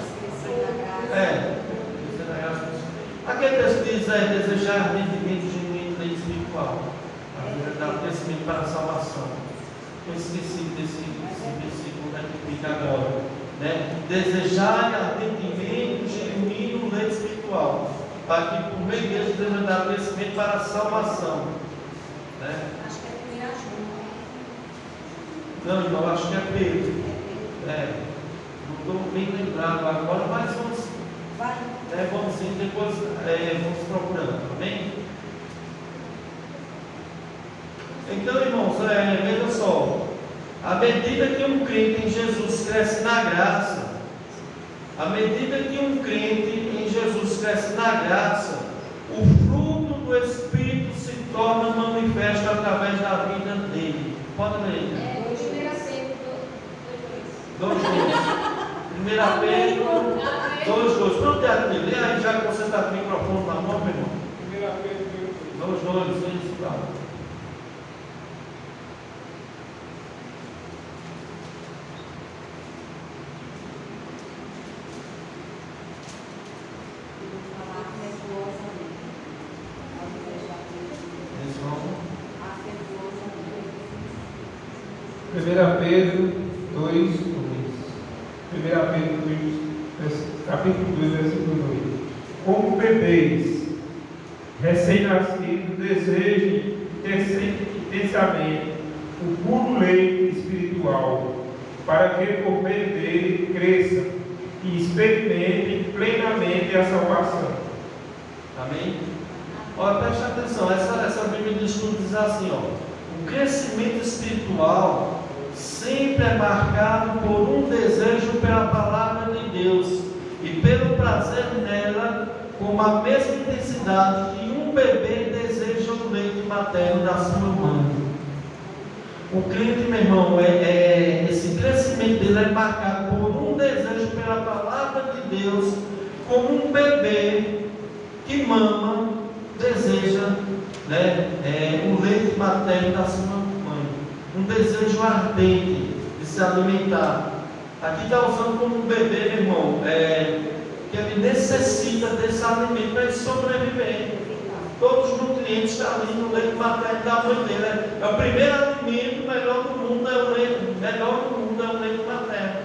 Aquele texto diz desejar arrependimento genuíno e espiritual, dar crescimento para a salvação. Eu esqueci desse versículo que fica agora, né? Desejar arrependimento genuíno e espiritual, para que por meio dele Deus dar crescimento para a salvação, né? Acho que é primeira ajuda. Não, irmão, acho que é Pedro. Não estou bem lembrado agora, mas vamos. Vamos sim, depois vamos procurando, amém? Então, irmãos, veja só, à medida que um crente em Jesus cresce na graça, à medida que um crente em Jesus cresce na graça, o fruto do Espírito se torna manifesto através da vida dele. Pode ler. 2:2. 1 Pedro 2:2. Pronto, lê aí, já que você está com o microfone na mão, meu irmão. 1 Pedro 2:2, isso, tá. Pedro 2, capítulo 2, versículo 2. Como bebês recém-nascidos, desejem intensamente o puro leite espiritual, para que por meio dele cresçam e experimentem plenamente a salvação. Amém? Olha, preste atenção, essa Bíblia de estudo diz assim, o crescimento espiritual sempre é marcado por um desejo pela palavra de Deus e pelo prazer nela, com a mesma intensidade que um bebê deseja o leite materno da sua mãe. O crente, meu irmão, esse crescimento dele é marcado por um desejo pela palavra de Deus, como um bebê que mama deseja, o leite materno da sua mãe. Um desejo ardente de se alimentar. Aqui está usando como um bebê, meu irmão, que ele necessita desse alimento para ele sobreviver. Todos os nutrientes estão ali no leite materno da mãe dele. É o primeiro alimento, o melhor do mundo é o leite materno.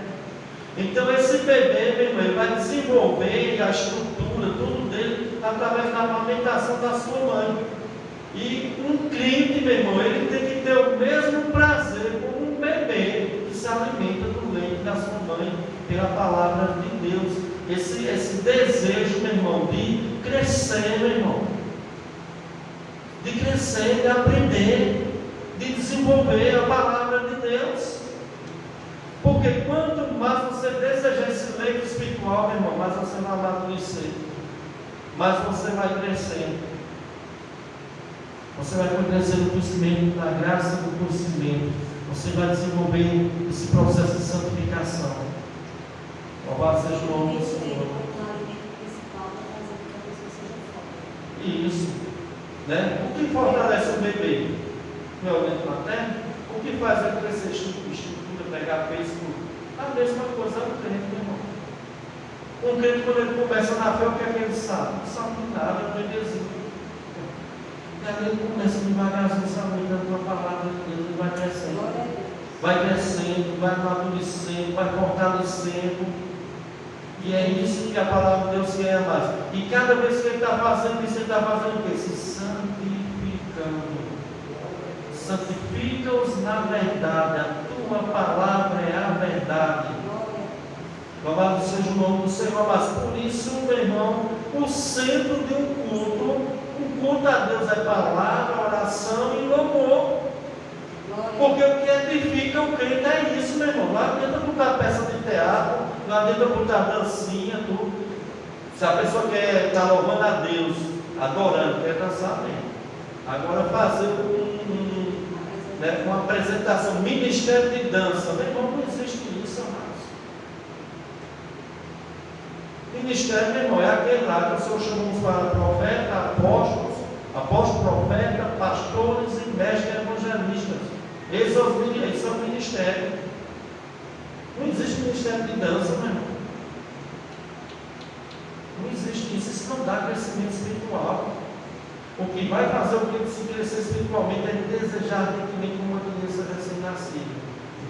Então esse bebê, meu irmão, ele vai desenvolver a estrutura, tudo dele, através da amamentação da sua mãe. E um crente, meu irmão, ele tem que ter o mesmo prazer como um bebê que se alimenta do leite da sua mãe, pela palavra de Deus. Esse desejo, meu irmão, de crescer, meu irmão, de crescer, de aprender, de desenvolver a palavra de Deus. Porque quanto mais você desejar esse leite espiritual, meu irmão, mais você vai amadurecer, mais você vai crescer. Você vai crescer no conhecimento, na graça do conhecimento. Você vai desenvolver esse processo de santificação. Louvado seja o nome do Senhor. Isso. O que fortalece o bebê? Não é o leite materno? O que faz ele crescer estrutura, pegar peso? A mesma coisa é o crente, meu irmão. Um crente, quando ele começa na fé, o que é que ele sabe? Não sabe nada, é um bebezinho. E aí ele começa devagarzinho, se alimentando com a palavra de Deus, ele vai crescendo, vai amadurecendo, vai fortalecendo. E é isso que a palavra de Deus quer mais. E cada vez que ele está fazendo isso, ele está fazendo o quê? Se santificando. Santifica-os na verdade, a tua palavra é a verdade. Louvado seja o nome do Senhor. Mas por isso, meu irmão, o centro de um culto, o culto a Deus é palavra, oração e louvor. Porque o que edifica o crente é isso, meu irmão. Não adianta botar peça de teatro, não adianta botar dancinha, tudo. Se a pessoa quer estar louvando a Deus, adorando, quer dançar bem. Agora fazer uma apresentação, ministério de dança, meu irmão, não existe isso, amados. Ministério, meu irmão, é aquele lá que o Senhor chamou para profeta, apóstolo, profeta, pastores e mestres evangelistas. Esses são ministérios. Não existe ministério de dança, meu irmão. Não existe isso. Isso não dá crescimento espiritual. O que vai fazer o crente se crescer espiritualmente é desejar ardentemente como uma criança recém-nascida,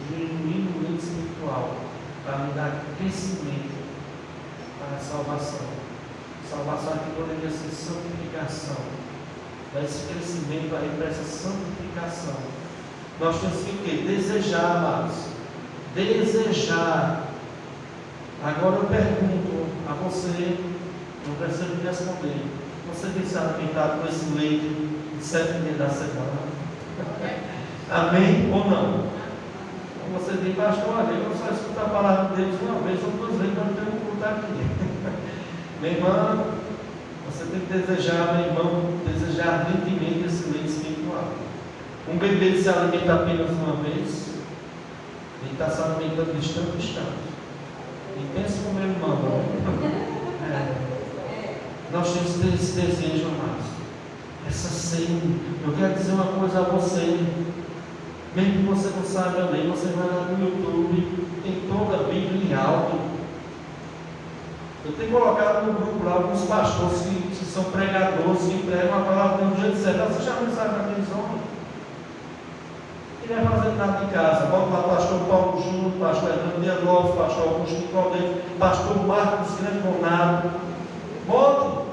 genuinamente espiritual, para me dar crescimento para a salvação. Salvação aqui poderia ser santificação. Esse crescimento aí para essa santificação. Nós temos que o quê? Desejar, amados. Desejar. Agora eu pergunto a você, não precisa me responder. Você tem se alimentado com esse leite de 7 dias da semana? Amém ou não? Você diz, pastor, olha, eu só escuto a palavra de Deus uma vez ou duas vezes, mas não tenho que culto aqui. Minha irmã, você tem que desejar, meu irmão, desejar ardentemente esse leite espiritual. Um bebê se alimenta apenas uma vez, ele está se alimentando de instante em instante. E pensa no meu irmão. Nós temos que ter esse desejo, amados. Essa sede. Eu quero dizer uma coisa a você. Mesmo que você não saiba ler, você vai lá no YouTube, tem toda a Bíblia em áudio. Eu tenho colocado no grupo lá alguns pastores que são pregadores, que pregam a palavra do jeito certo. Você já não sabe aqueles homens? Ele vai fazer nada em casa. Bota lá o pastor Paulo Júnior, pastor Hernando Dias Lopes, pastor Augusto Nicodemus, pastor Marcos Granconado. Bote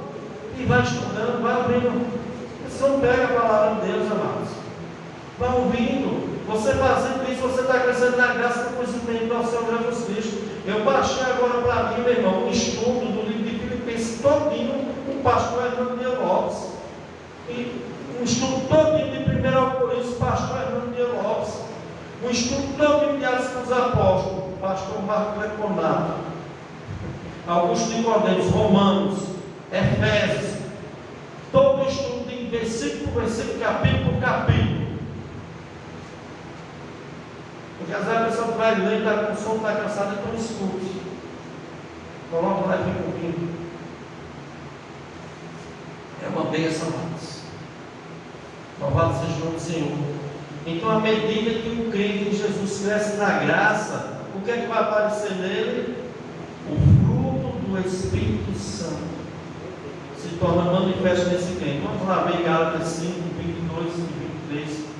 e vai estudando, vai ouvindo. Você não pega a palavra de Deus, amados. Vai ouvindo. Você fazendo isso, você está crescendo na graça do conhecimento do Senhor Jesus Cristo. Eu baixei agora para mim, meu irmão, um estudo do livro de Filipenses todinho, o pastor Hernando Dias Lopes. E um estudo todinho de 1 Coríntios, pastor Hernando Dias Lopes. Um estudo todinho de Atos dos Apóstolos, pastor Marcos Leconato. Augusto Nicodemus, Romanos, Efésios. Todo estudo em versículo por versículo, capítulo por capítulo. Porque às vezes a pessoa vai ler, está com sono, está cansada, então escute. Coloca lá e fica ouvindo. É uma bênção, amados. Louvado seja o nome do Senhor. Então, à medida que o crente em Jesus cresce na graça, o que é que vai aparecer nele? O fruto do Espírito Santo se torna manifesto nesse crente. Vamos lá ver Gálatas 5, 22 e 23.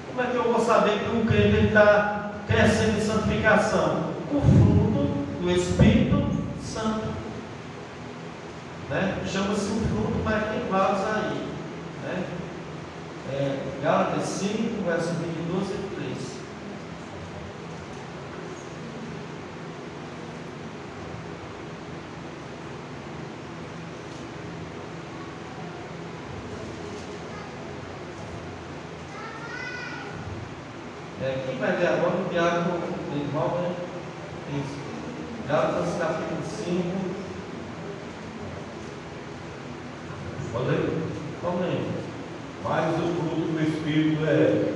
Como é que eu vou saber que um crente está crescendo em santificação? O fruto do Espírito Santo. Né? Chama-se o fruto, mas tem vários aí. Né? Gálatas 5, verso 22 e 23. Quem vai ler agora? O Tiago Denival, né? Isso. Gálatas capítulo 5. Pode ler? Vamos ler. Mas o fruto do Espírito é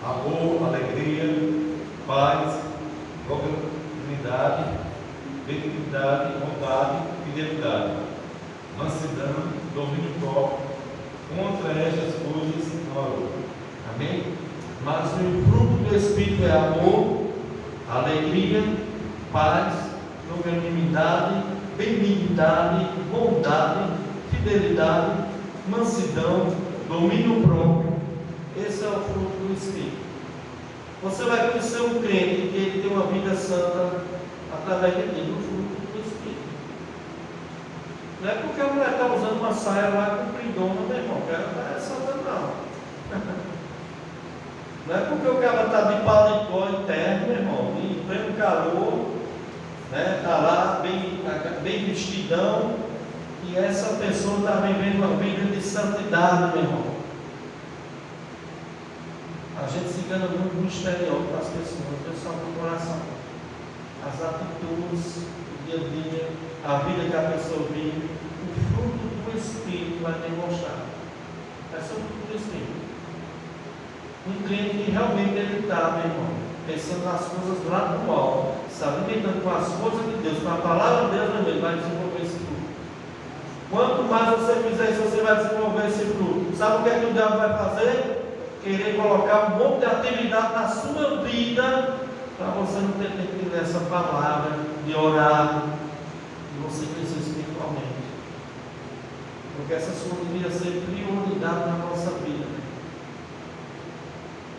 amor, alegria, paz, longanimidade, benignidade, bondade, fidelidade, mansidão, domínio próprio. Contra estas coisas não há luta. Amém? Mas o fruto do Espírito é amor, alegria, paz, longanimidade, benignidade, bondade, fidelidade, mansidão, domínio próprio. Esse é o fruto do Espírito. Você vai conhecer um crente que ele tem uma vida santa através do fruto do Espírito. Não é porque a mulher está usando uma saia lá compridona, meu irmão, que ela não é santa, não. Não é porque o cara está de paletó interno, meu irmão, em pleno calor, né? Está lá bem vestidão, e essa pessoa está vivendo uma vida de santidade, meu irmão. A gente se engana muito no exterior para as pessoas, não só no coração. As atitudes, o dia a dia, a vida que a pessoa vive, o fruto do Espírito vai demonstrar. É só o fruto do Espírito. Um crente que realmente ele está, meu irmão, pensando nas coisas lá do alto, se alimentando com as coisas de Deus, com a palavra de Deus, meu irmão, vai desenvolver esse fruto. Quanto mais você fizer isso, você vai desenvolver esse fruto. Sabe o que é que o diabo vai fazer? Querer colocar um monte de atividade na sua vida, para você não ter tempo nessa palavra, de orar, e você crescer espiritualmente. Porque essa sua devia ser prioridade na nossa vida.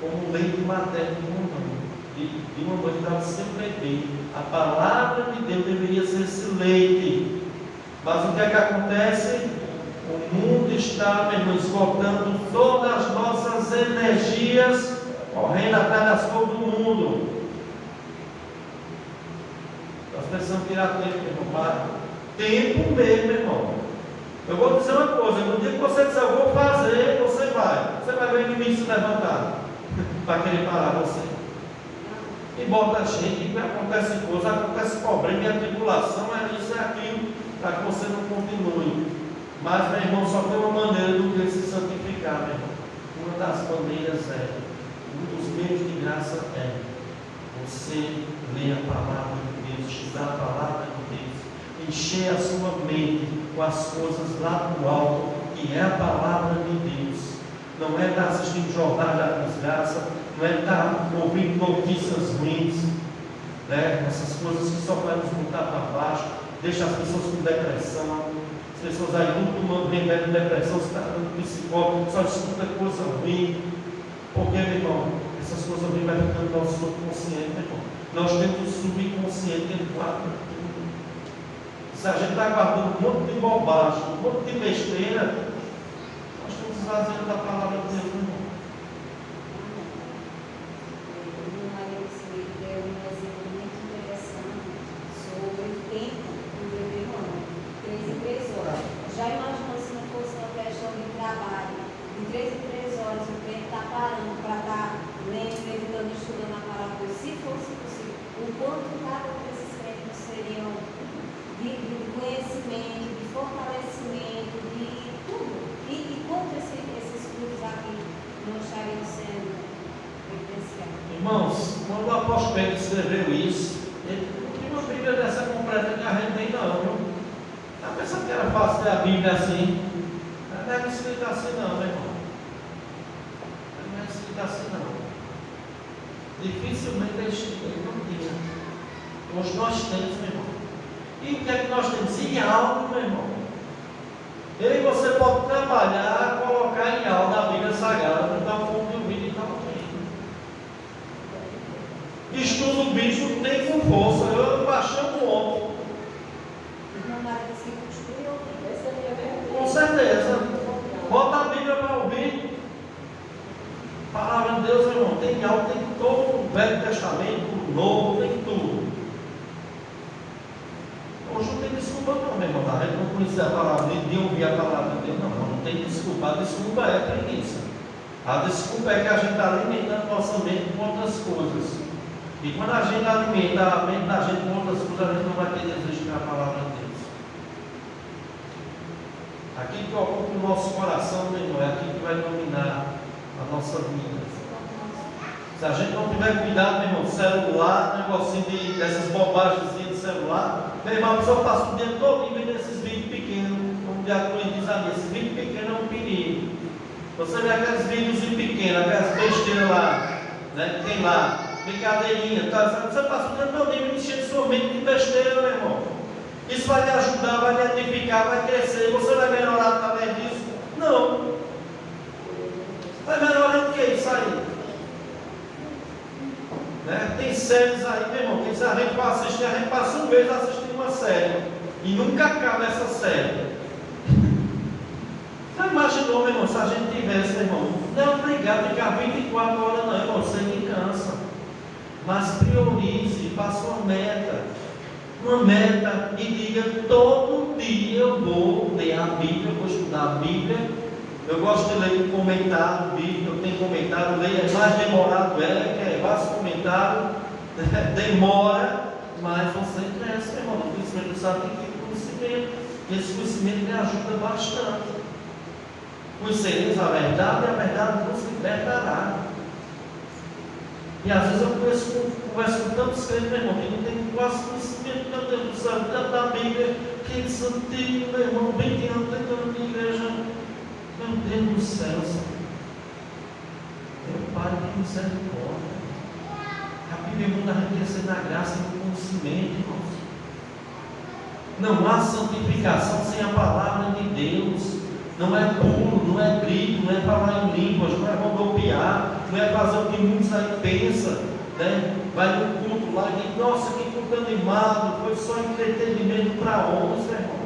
Como leite materno de uma mãe que dava seu bebê. A palavra de Deus deveria ser esse leite. Mas o que é que acontece? O mundo está, meu irmão, esgotando todas as nossas energias, correndo atrás das coisas do mundo. Nós precisamos tirar tempo, meu irmão, para tempo mesmo, meu irmão. Eu vou dizer uma coisa: no dia que você disser eu vou fazer, você vai ver o inimigo se levantar para querer parar você. E bota gente, e acontece coisa, acontece problema e a tribulação, é isso, é aquilo, para que você não continue. Mas, meu irmão, só tem uma maneira do que se santificar, meu irmão. Uma das maneiras um dos meios de graça é você ler a palavra de Deus, estudar a palavra de Deus, encher a sua mente com as coisas lá do alto, que é a palavra de Deus. Não é estar assistindo jornal da desgraça, não é estar ouvindo notícias ruins, né? Essas coisas que só vai nos botar para baixo, deixa as pessoas com depressão. As pessoas aí muito tomando remédio de depressão, você está dando psicólogo, só escuta coisa ruim. Porque, meu irmão, essas coisas ruins vai ficando no nosso subconsciente, meu irmão. Nós temos um subconsciente que guarda tudo. Se a gente está guardando um monte de bobagem, um monte de besteira, nós estamos esvaziando da palavra de Deus, meu irmão. Deu um exemplo muito interessante sobre o tempo do bebê humano, 3 em 3 horas. Já imaginou se não fosse uma questão de trabalho? De 3 em 3 horas o tempo está parando para estar lendo, meditando, estudando a palavra de Deus. Se fosse possível, o quanto cada um desses tempos seriam de conhecimento, de fortalecimento, de tudo. E quanto esses frutos aqui não estariam sendo evidenciados? Irmãos, quando o apóstolo Pedro escreveu isso, ele não tinha uma Bíblia dessa completa que a gente tem, não, viu? Está pensando que era fácil ter a Bíblia assim? Não é escrito assim, não, meu irmão. Não é escrito assim, não. Dificilmente ele não tinha. Hoje nós temos, meu irmão. E o que é que nós temos? Em algo, meu irmão. Eu e você pode trabalhar, colocar em algo a Bíblia Sagrada, não dá um pouco de ouvido e está ouvindo. Estudo bíblico tem com força. Eu baixando ontem. Com certeza. Bota a Bíblia para ouvir. A palavra de Deus, meu irmão, tem algo, tem todo o Velho Testamento, o Novo, tem tudo. Hoje não tem desculpa não, meu irmão. A gente não conhecer a palavra de ouvir a palavra de Deus, não tem desculpa. A desculpa é preguiça. A desculpa é que a gente está alimentando nossa mente com outras coisas. E quando a gente alimenta a mente da gente com outras coisas, a gente não vai ter desejo de a palavra de Deus. Aquilo que ocupa o nosso coração, meu irmão, é aquilo que vai dominar a nossa vida. Se a gente não tiver cuidado, meu irmão, celular, negocinho dessas bobagens de celular, meu irmão, a pessoa passa o dia todo vendo esses vídeos pequenos, como o diácono diz ali, esse vídeo pequeno é um perigo. Você vê aqueles vídeos pequenos, aquelas besteiras lá, né, que tem lá, brincadeirinha, tá? Você passa o dia todo enchendo sua mente de besteira, meu irmão. Isso vai lhe ajudar, vai lhe edificar, vai crescer. Você vai melhorar através disso? Não. Vai melhorar o que isso aí? Né? Tem séries aí, meu irmão, que a gente vai assistir, a gente passa um mês assistindo uma série e nunca acaba essa série. Já imaginou, meu irmão, se a gente tivesse, meu irmão, Não é obrigado a ficar 24 horas, não, irmão. Você me cansa. Mas priorize, faça uma meta e diga: todo dia eu vou ler a Bíblia, eu vou estudar a Bíblia. Eu gosto de ler um comentário bíblico, eu tenho comentário, leio, é mais demorado, que é vários comentários, demora, mas você cresce, meu irmão. O conhecimento sabe que tem conhecimento, e esse conhecimento me ajuda bastante. Conhecereis a verdade nos libertará. E às vezes eu converso com tantos crentes, meu irmão, que não tem quase conhecimento, meu Deus do céu, tanto da Bíblia, que eles são antigos, meu irmão, 20 anos tentando na igreja. Meu Deus do céu, Senhor. Meu Pai de misericórdia. A Bíblia manda a gente crescer na graça e no conhecimento, irmãos. Não há santificação sem a palavra de Deus. Não é pulo, não é grito, não é falar em línguas, não é rodopiar, não é fazer o que muitos aí pensam, né? Vai no culto lá e diz: nossa, que culto animado, foi só entretenimento para homens, meu irmão.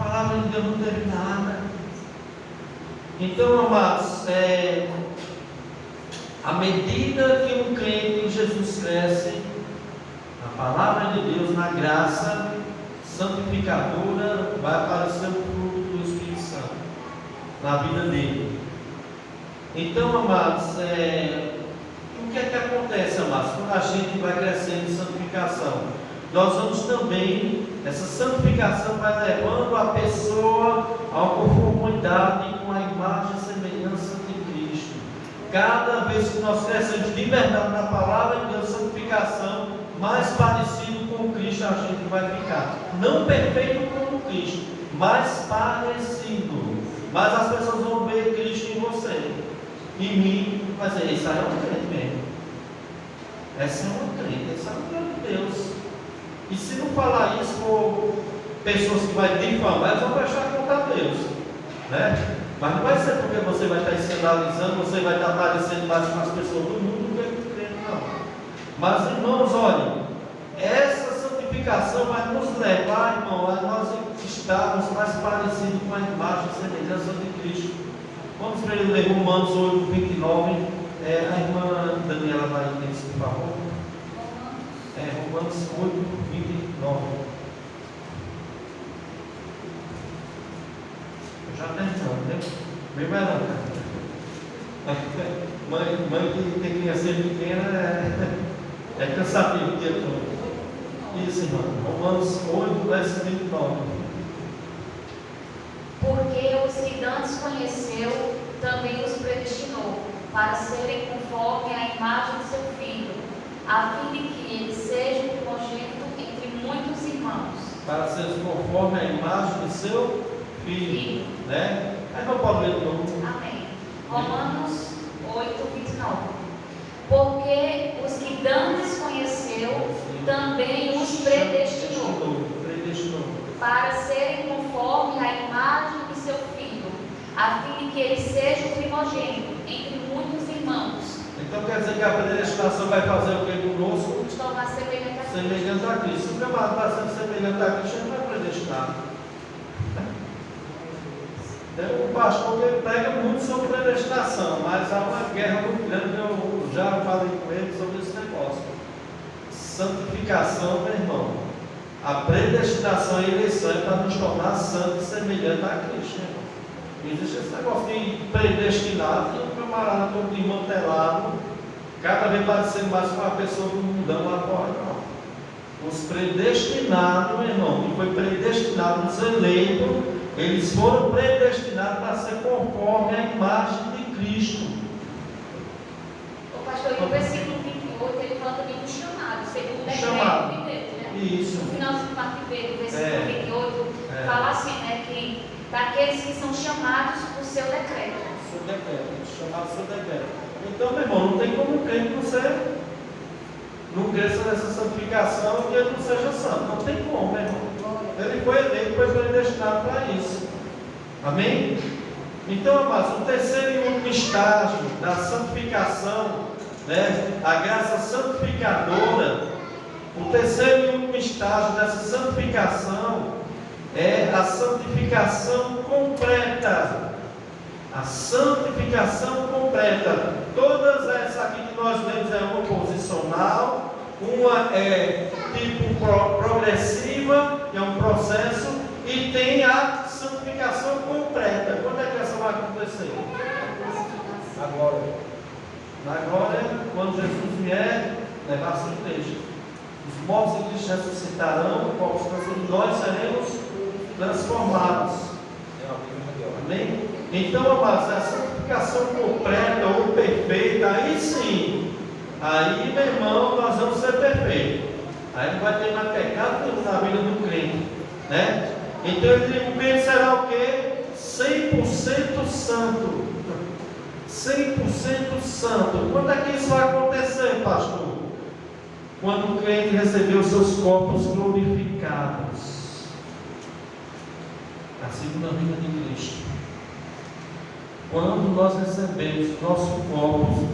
A palavra de Deus não teve nada. Então, amados, à medida que um crente em Jesus cresce, a palavra de Deus, na graça santificadora, vai aparecer o fruto do Espírito Santo na vida dele. Então, amados, o que é que acontece, amados, quando a gente vai crescendo em santificação? Nós vamos também, essa santificação vai levando a pessoa a uma conformidade com a imagem e semelhança de Cristo. Cada vez que nós crescemos de verdade na palavra de Deus, santificação, mais parecido com Cristo a gente vai ficar. Não perfeito como Cristo, mas parecido. Mas as pessoas vão ver Cristo em você. Em mim, vai dizer: isso aí é um crente mesmo. Essa é uma crente, essa é uma crente de Deus. E se não falar isso for pessoas que vão difamar, eles vão fechar a conta a Deus, né? Mas não vai ser porque você vai estar escandalizando, você vai estar aparecendo mais com as pessoas do mundo do que crente, não. Mas, irmãos, olhem, essa santificação vai nos levar, irmão, a nós estarmos mais parecidos com a imagem e semelhança de Cristo. Vamos ler Romanos 8, 29. A irmã Daniela vai ler isso, por favor. Romanos 8, 29. Eu já terminando, né? Vem mais lá. Mãe que tem criança pequena é cansativo o dia todo. Isso, irmão. Romanos 8, verso 29. Porque os que antes conheceu, também os predestinou, para serem conforme a imagem de seu Filho, a fim de que ele seja o primogênito entre muitos irmãos. Para ser conforme a imagem de seu Filho. Né? Aí não pode ler de novo. Amém. Romanos 8, 29. Porque os que dantes conheceu, também os predestinou. Para serem conforme a imagem de seu Filho, a fim de que ele seja o primogênito entre muitos irmãos. Então quer dizer que a predestinação vai fazer o que conosco? Nos tornar semelhante a Cristo. Semelhante a Cristo. Se o camarada está sendo semelhante a Cristo, ele não é predestinado. O pastor ele prega muito sobre predestinação, mas há uma guerra muito grande. Eu já falei com ele sobre esse negócio. Santificação, meu irmão. A predestinação e a eleição é para nos tornar santos e semelhantes a Cristo, irmão. Existe esse negócio de predestinado e um camarada todo desmantelado, cada vez parecendo mais com a pessoa do mundão lá fora, não. Os predestinados, meu irmão, que foi predestinado, os eleitos, eles foram predestinados para ser conforme a imagem de Cristo. O pastor, no versículo 28, ele fala também do chamado, segundo o Chamado. decreto de Deus, né? Isso. No finalzinho do parte B, do versículo 28, fala assim, né, que daqueles que são chamados por seu decreto. Seu decreto, chamado seu decreto. Então, meu irmão, não tem como um crente não cresça nessa santificação e ele não seja santo. Não tem como, meu irmão. Ele foi eleito, foi predestinado para isso. Amém? Então, amados, o terceiro e último estágio da santificação, né, a graça santificadora, o terceiro e último estágio dessa santificação é a santificação completa. A santificação completa. Todas essas aqui que nós lemos é uma posicional, uma é tipo progressiva, que é um processo, e tem a santificação completa. Quando é que essa vai acontecer? Agora. Na glória, quando Jesus vier, levar a sua igreja. Os mortos em Cristo ressuscitarão, e nós seremos transformados. Amém? Então, amados, a santificação completa ou perfeita, aí sim, aí, meu irmão, nós vamos ser perfeitos. Aí não vai ter mais pecado nenhum na vida do crente, né? Então, o crente será o quê? 100% santo. 100% santo. Quando é que isso vai acontecer, pastor? Quando o crente receber os seus corpos glorificados. A segunda vinda de Cristo. Quando nós recebemos nossos corpos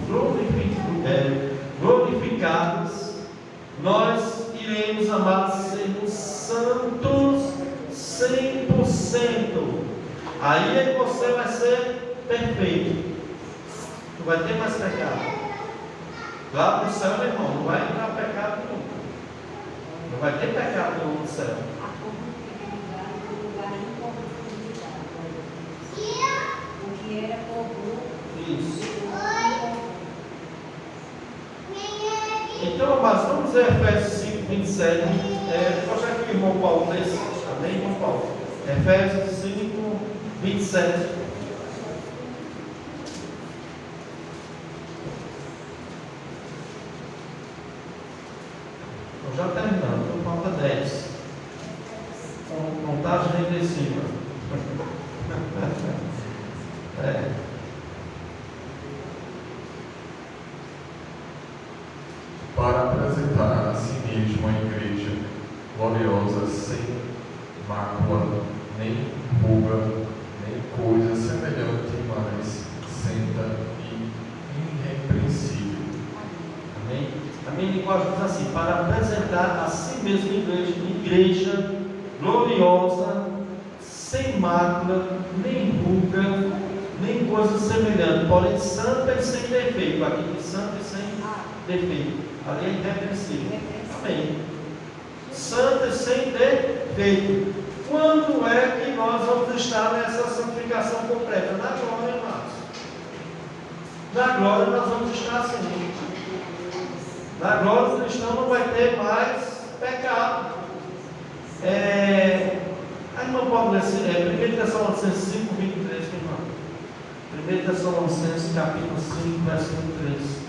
glorificados, nós iremos, amados, sermos santos 100%. Aí você vai ser perfeito. Não vai ter mais pecado. Lá no céu, meu irmão, não vai entrar pecado nenhum. Não vai ter pecado nenhum no céu. Isso. Então, amados, vamos ver Efésios 5, 27. Eu já que o irmão Paulo lesse. Amém, irmão Paulo? Efésios 5, 27. Já terminando, então falta 10. Contagem regressiva. Para apresentar a si mesmo a igreja gloriosa, sem mácula, nem ruga, nem coisa semelhante, mas santa e irrepreensível. Amém? A minha linguagem diz assim: para apresentar a si mesmo igreja gloriosa, sem mácula, nem ruga, nem coisa semelhante, porém santa e sem defeito. Aqui diz santa e sem defeito. Ali é irrepreensível. Amém. Santa e sem defeito. Quando é que nós vamos estar nessa santificação completa? Na glória, irmãos. Na glória nós vamos estar assim. Na glória o cristão não vai ter mais pecado. A irmã pode ler assim, 1 Tessalonicenses 5, 23, irmão. 1 Tessalonicenses capítulo 5, versículo 3.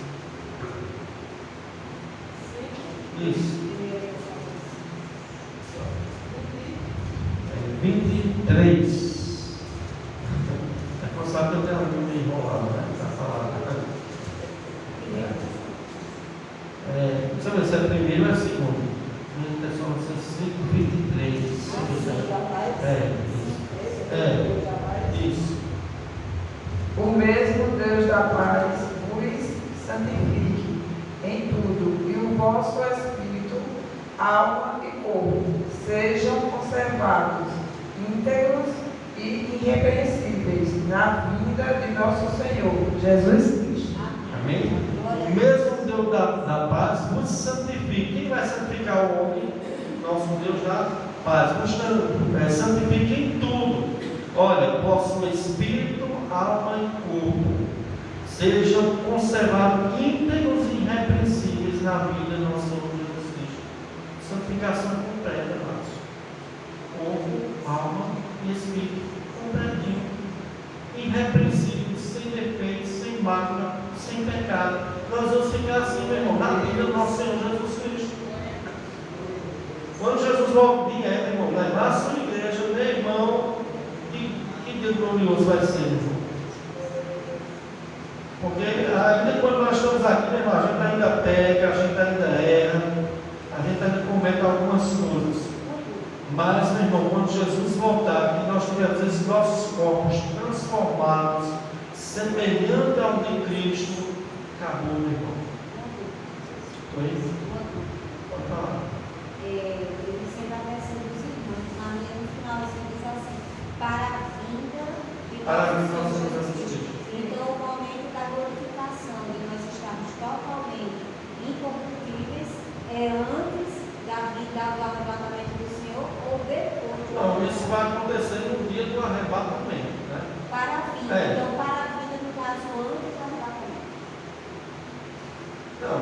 Isso. 23. É forçado que eu tenho algum meio enrolado, né? Para falar. Deixa eu ver se é primeiro ou é segundo. 1 Tessalonicenses 5, 23. Isso. O mesmo Deus da paz vos santifique em tudo, e o vosso espírito, alma e corpo sejam conservados íntegros e irrepreensíveis na vinda de nosso Senhor Jesus Cristo. Amém? O mesmo Deus da paz vos santifique. Quem vai santificar o homem? Nosso Deus da paz. Vos santifique em tudo. Olha, vosso espírito, alma e corpo sejam conservados íntegros e irrepreensíveis na vida de nosso Senhor Jesus Cristo. Santificação completa, irmãos. Corpo, alma e espírito completinho. Irrepreensíveis, sem defeito, sem mácula, sem pecado. Nós vamos ficar assim, meu irmão, na vida do nosso Senhor Jesus Cristo. Quando Jesus vier, meu irmão, levar a sua igreja, meu irmão, que dia glorioso vai ser, meu irmão. Porque ainda quando nós estamos aqui, meu irmão, a gente ainda peca, a gente ainda erra, a gente ainda comete algumas coisas. Mas, meu irmão, quando Jesus voltar, que nós tivermos esses nossos corpos transformados, semelhante ao de Cristo, acabou, meu irmão. Oi? Pode falar. Ele sempre aparece dos irmãos, mas no final diz assim: para a vinda de nosso Senhor Jesus Cristo. do arrebatamento. Né? Para a vida. Então, para a vida, no caso, antes do arrebatamento. Não,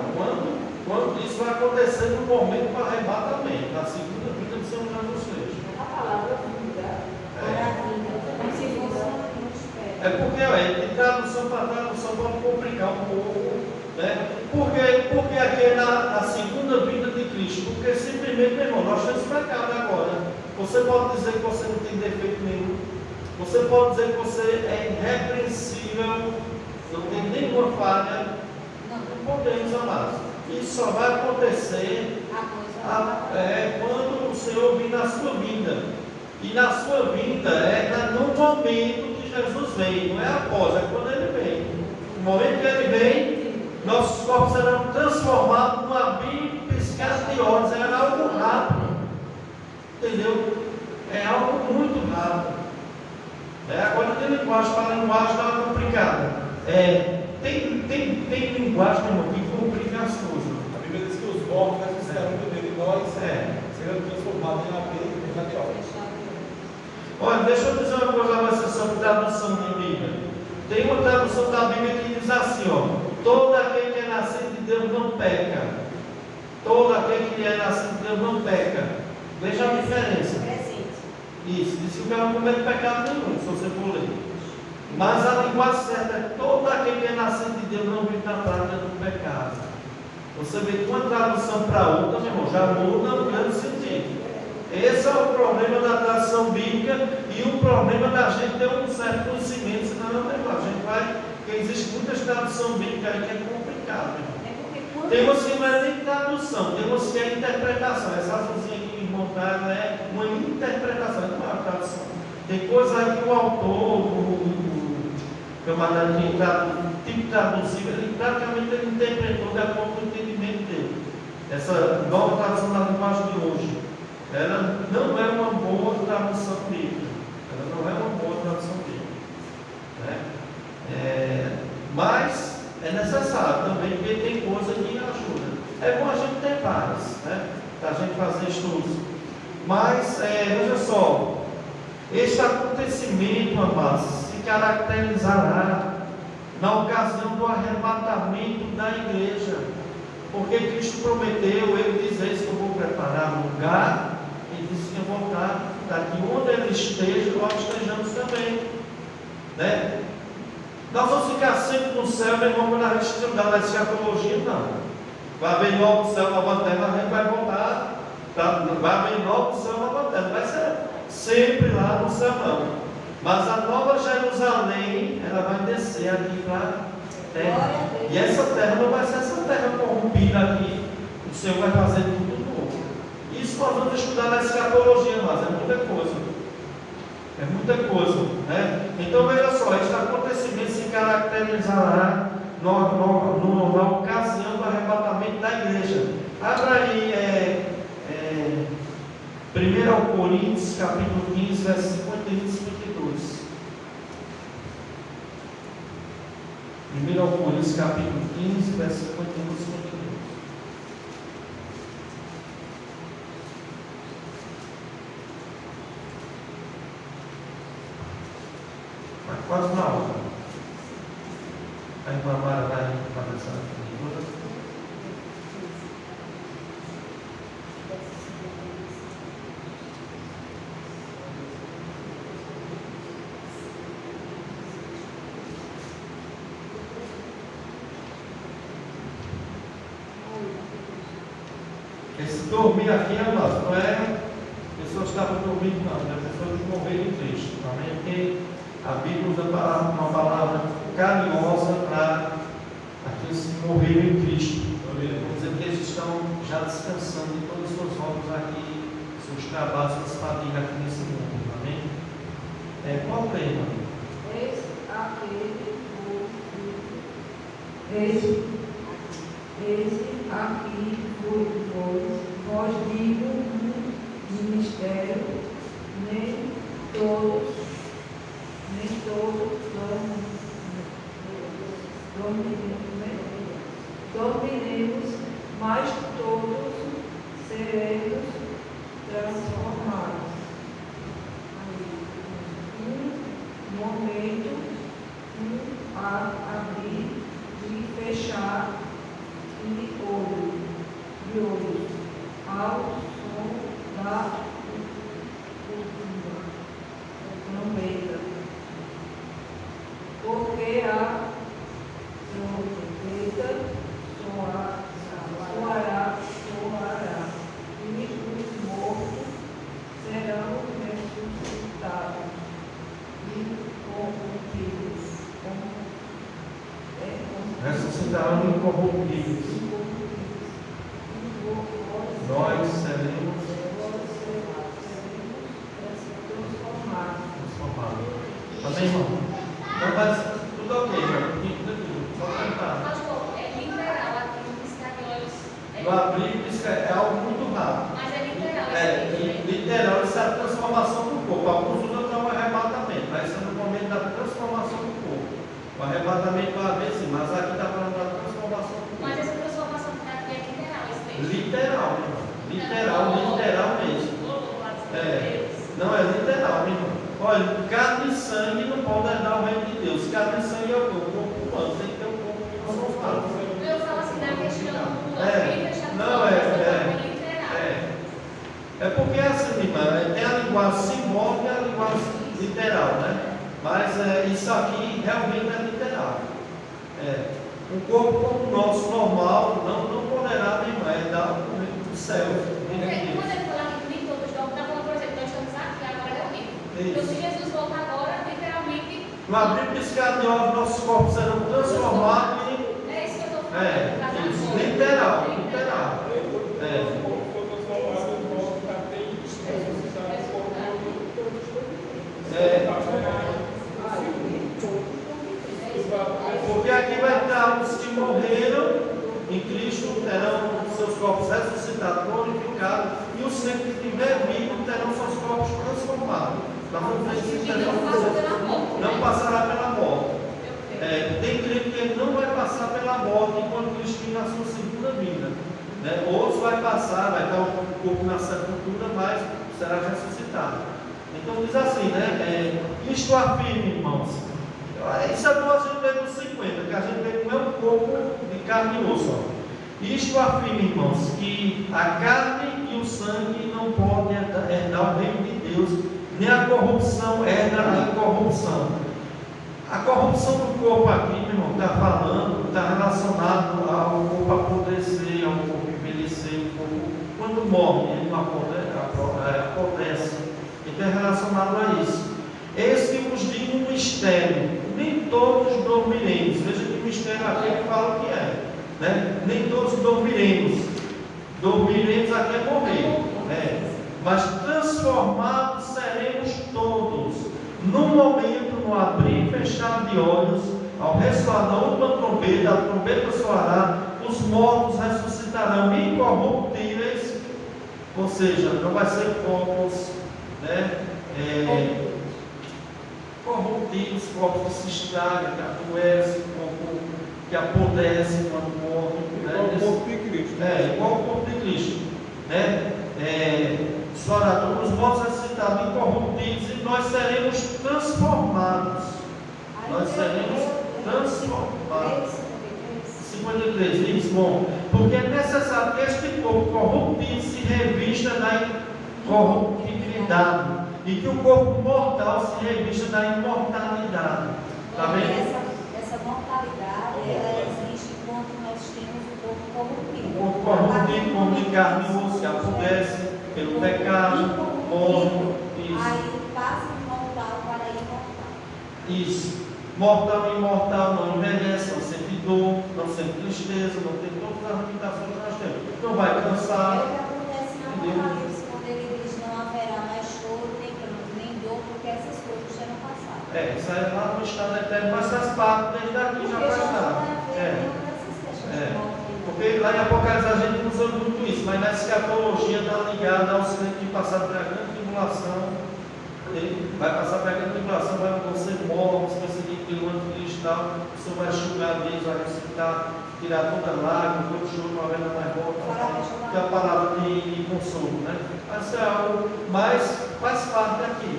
quando isso vai acontecer no momento do arrebatamento, na segunda vinda do Senhor Jesus Cristo. A palavra vida. Para a vida. Como se fosse uma espera. É porque, de tradução para tradução, pode complicar um pouco. Né? Porque aqui é na segunda vinda de Cristo. Porque simplesmente, meu irmão, nós temos pecado agora. Você pode dizer que você não tem defeito nenhum. Você pode dizer que você é irrepreensível, não tem nenhuma falha. Não podemos, amados. Isso só vai acontecer quando o Senhor vir na sua vinda. E na sua vinda é no momento que Jesus vem, não é após, é quando ele vem. No momento que ele vem, nossos corpos serão transformados num abrir e piscar de olhos. É algo rápido. Entendeu? É algo muito rápido. Agora tem linguagem, para a linguagem está complicada. Tem linguagem que complica as coisas. A Bíblia diz que os mortos ressuscitarão primeiro e nós seremos transformados em abrir e piscar de olhos. Olha, deixa eu dizer uma coisa a você sobre tradução de Bíblia. Tem uma tradução da Bíblia que diz assim, ó: todo aquele que é nascido de Deus não peca. Todo aquele que é nascido de Deus não peca. Veja a diferença. Isso, diz que o cara não comete pecado nenhum, se você for ler. Mas a linguagem certa é: todo aquele que é nascido de Deus não vive na prática do pecado. Você vê de uma tradução para outra, meu irmão, já muda no grande sentido. Esse é o problema da tradução bíblica e o problema da gente ter um certo conhecimento, senão a gente vai, porque existe muitas traduções bíblicas aí que é complicado. Tem umas que não é nem tradução, tem umas que é interpretação. Essa azulzinha aqui montada é uma interpretação, não é uma tradução. Tem coisa aí que o autor, o tipo traduzido, ele praticamente interpretou de acordo com o entendimento dele. Essa nova tradução da linguagem de hoje, ela não é uma boa tradução bíblica. Ela não é uma boa tradução bíblica. Né? Mas é necessário também, porque tem coisa que ajuda. É bom a gente ter várias, né? Para a gente fazer estudos. Mas, veja só, este acontecimento, amados, se caracterizará na ocasião do arrebatamento da igreja. Porque Cristo prometeu, ele diz: eis que eu vou preparar um lugar, e disse que eu vou voltar daqui onde ele esteja, nós estejamos também. Né? Nós vamos ficar sempre no céu, meu irmão, quando a gente estudar na escatologia, não. Vai haver novo céu, nova terra, a gente vai voltar. Vai haver novo céu, nova terra. Vai ser sempre lá no céu, não. Mas a nova Jerusalém, ela vai descer aqui para a terra. E essa terra não vai ser essa terra corrompida aqui. O Senhor vai fazer tudo novo. Isso nós vamos estudar na escatologia, mas é muita coisa. É muita coisa, né? Então veja só, este acontecimento se caracterizará na ocasião do arrebatamento da igreja. Abra aí 1 Coríntios, capítulo 15, versos 51 e 52. 1 Coríntios, capítulo 15, versos 51 e 52. Quase uma hora. A irmã Mara vai começar a esse dormir aqui, amados, não é pessoas que estavam dormindo, não, é pessoas que morreram em Cristo. Amém? Porque a Bíblia usa uma palavra carinhosa para aqueles que morreram em Cristo. Vamos dizer que eles estão já descansando de todas as suas obras aqui, seus trabalhos, suas fadigas aqui nesse mundo. Amém? Qual o tema? Eis aqui vos digo um mistério, nem todos dormiremos, mas todos seremos transformados. glorioso, ao som da trombeta, porque a trombeta soará, e os mortos serão ressuscitados e corrompidos. Ressuscitarão incorruptíveis. Nós seremos transformados. Amém, irmão? Não, mas tudo ok, irmão. Só cantar. Pastor, é literal, aqui no piscar de olhos. No abrir e piscar é algo muito rápido. Mas é literal. Literal, isso é a transformação do corpo. Alguns usam para o arrebatamento, mas isso é no momento da transformação do corpo. O arrebatamento vai haver sim, mas aqui está falando da transformação do corpo. Mas essa transformação que está aqui é literal, esse texto. Literal, meu irmão. Literal mesmo. Não, é literal, meu irmão. Olha, carne e sangue não podem herdar o reino de Deus. Carne e sangue é o corpo humano, tem que ter um corpo transformado. Eu falo assim da questão do abrir e fechar Não, é porque assim, irmã, tem a linguagem simbólica e a linguagem literal, né? Mas isso aqui realmente é literal. Um corpo como o nosso, normal, não poderá, minha irmã, herdar o reino do céu. Quando ele fala que nem todos dormem, está falando, por exemplo, nós estamos aqui agora realmente. Então, se Jesus voltar agora, literalmente. No abrir e piscar de olhos, nossos corpos serão transformados em. É isso que eu estou falando. Isso, literal. Porque aqui vai estar os que morreram em Cristo, terão seus corpos ressuscitados, glorificados, e os que estiverem vivos terão seus corpos transformados. Não passará pela morte. Tem crente que ele não vai passar pela morte enquanto Cristo vir na sua segunda vinda. Outros vai passar, vai estar o corpo na sepultura, mas será ressuscitado. Então diz assim, isto afirma, irmãos. Isso é do a gente vê no 50, que a gente vê como é um corpo de carne e osso. Isto afirma, irmãos, que a carne e o sangue não podem herdar o reino de Deus, nem a corrupção herda a incorrupção. A corrupção do corpo aqui, meu irmão, está falando, está relacionado ao corpo apodrecer, ao corpo envelhecer, o corpo, quando morre, ele não apodrece. Então é relacionado a isso. Eis que vos digo um mistério, nem todos dormiremos. Veja que o mistério aqui ele fala o que é. Nem todos dormiremos. Dormiremos aqui é morrer. Mas transformados seremos todos. No momento, no abrir e fechar de olhos, ao ressoar da última trombeta, a trombeta soará, os mortos ressuscitarão incorruptíveis, ou seja, não vai ser corpos, corruptíveis, corpos que se estragam, que adoecem, que apodrecem quando morrem. Igual o corpo de Cristo. Igual o corpo de Cristo. Os mortos ressuscitados incorruptíveis, e nós seremos transformados. Nós seremos transformados. 53, diz, bom, porque é necessário que este corpo corruptível se revista da incorruptibilidade, e que o corpo mortal se revista da imortalidade. Está vendo? Essa mortalidade, ela existe quando nós temos o corpo corrompido. O corpo corrompido, como de carne e osso, que apodrece pelo pecado, morre. Aí passa de mortal para imortal. Isso. Mortal e imortal não envelhece, não sente dor, não sente tristeza, não tem todas as limitações que nós temos. Não vai cansar. É o que acontece na Apocalipse, quando ele diz não haverá mais choro, nem pranto, nem dor, porque essas coisas já não passaram. Isso aí é lá no estado eterno, mas faz parte, desde aqui já faz parte. Porque lá em Apocalipse a gente não usa muito isso, mas na escatologia está ligada ao crentes que passaram pela grande tribulação. Ele vai passar pela grande tribulação, vai ser morto, perseguido pelo anticristo, o Senhor vai enxugar deles, vai ressuscitar, tirar toda a lágrima, todo choro, não haverá mais volta, que é a palavra de consolo, Mas é algo, mas faz parte aqui,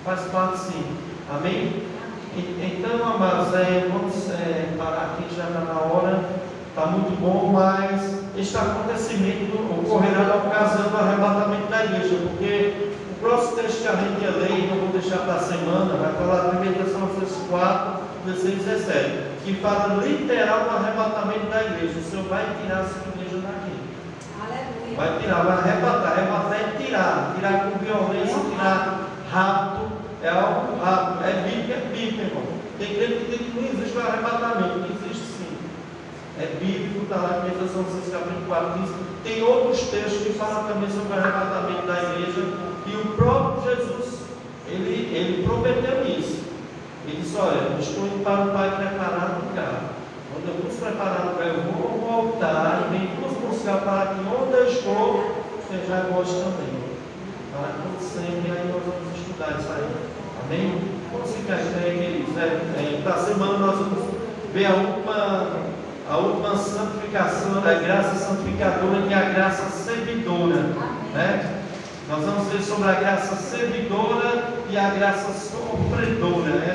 faz parte sim, amém? Então, amados, vamos parar aqui, já está na hora, está muito bom, mas este acontecimento ocorrerá na ocasião do arrebatamento da igreja, porque o próximo texto que a gente ia ler, e não vou deixar para a semana, vai falar de 1 Tessalonicenses 4, 16 e 17, que fala literal do arrebatamento da igreja. O Senhor vai tirar essa igreja daqui. Aleluia. Vai tirar, vai arrebatar. Arrebatar é tirar com violência, tirar rápido. É algo rápido. É bíblico, irmão. Tem crente que diz que não existe o arrebatamento, não existe sim. É bíblico, está lá em 1 Tessalonicenses capítulo 4, diz. Tem outros textos que falam também sobre o arrebatamento da igreja. E o próprio Jesus, ele prometeu isso. Ele disse: olha, eu estou indo para o Pai preparar um lugar. Quando eu vos preparar um lugar, eu vou voltar e venho vos buscar para que onde eu estou, estejais vós também. Para que sempre aí nós vamos estudar isso aí. Amém? Vamos ficar aí, queridos. Da semana nós vamos ver a última santificação, da graça santificadora e a graça servidora. Né? Nós vamos ver sobre a graça servidora e a graça sofredora.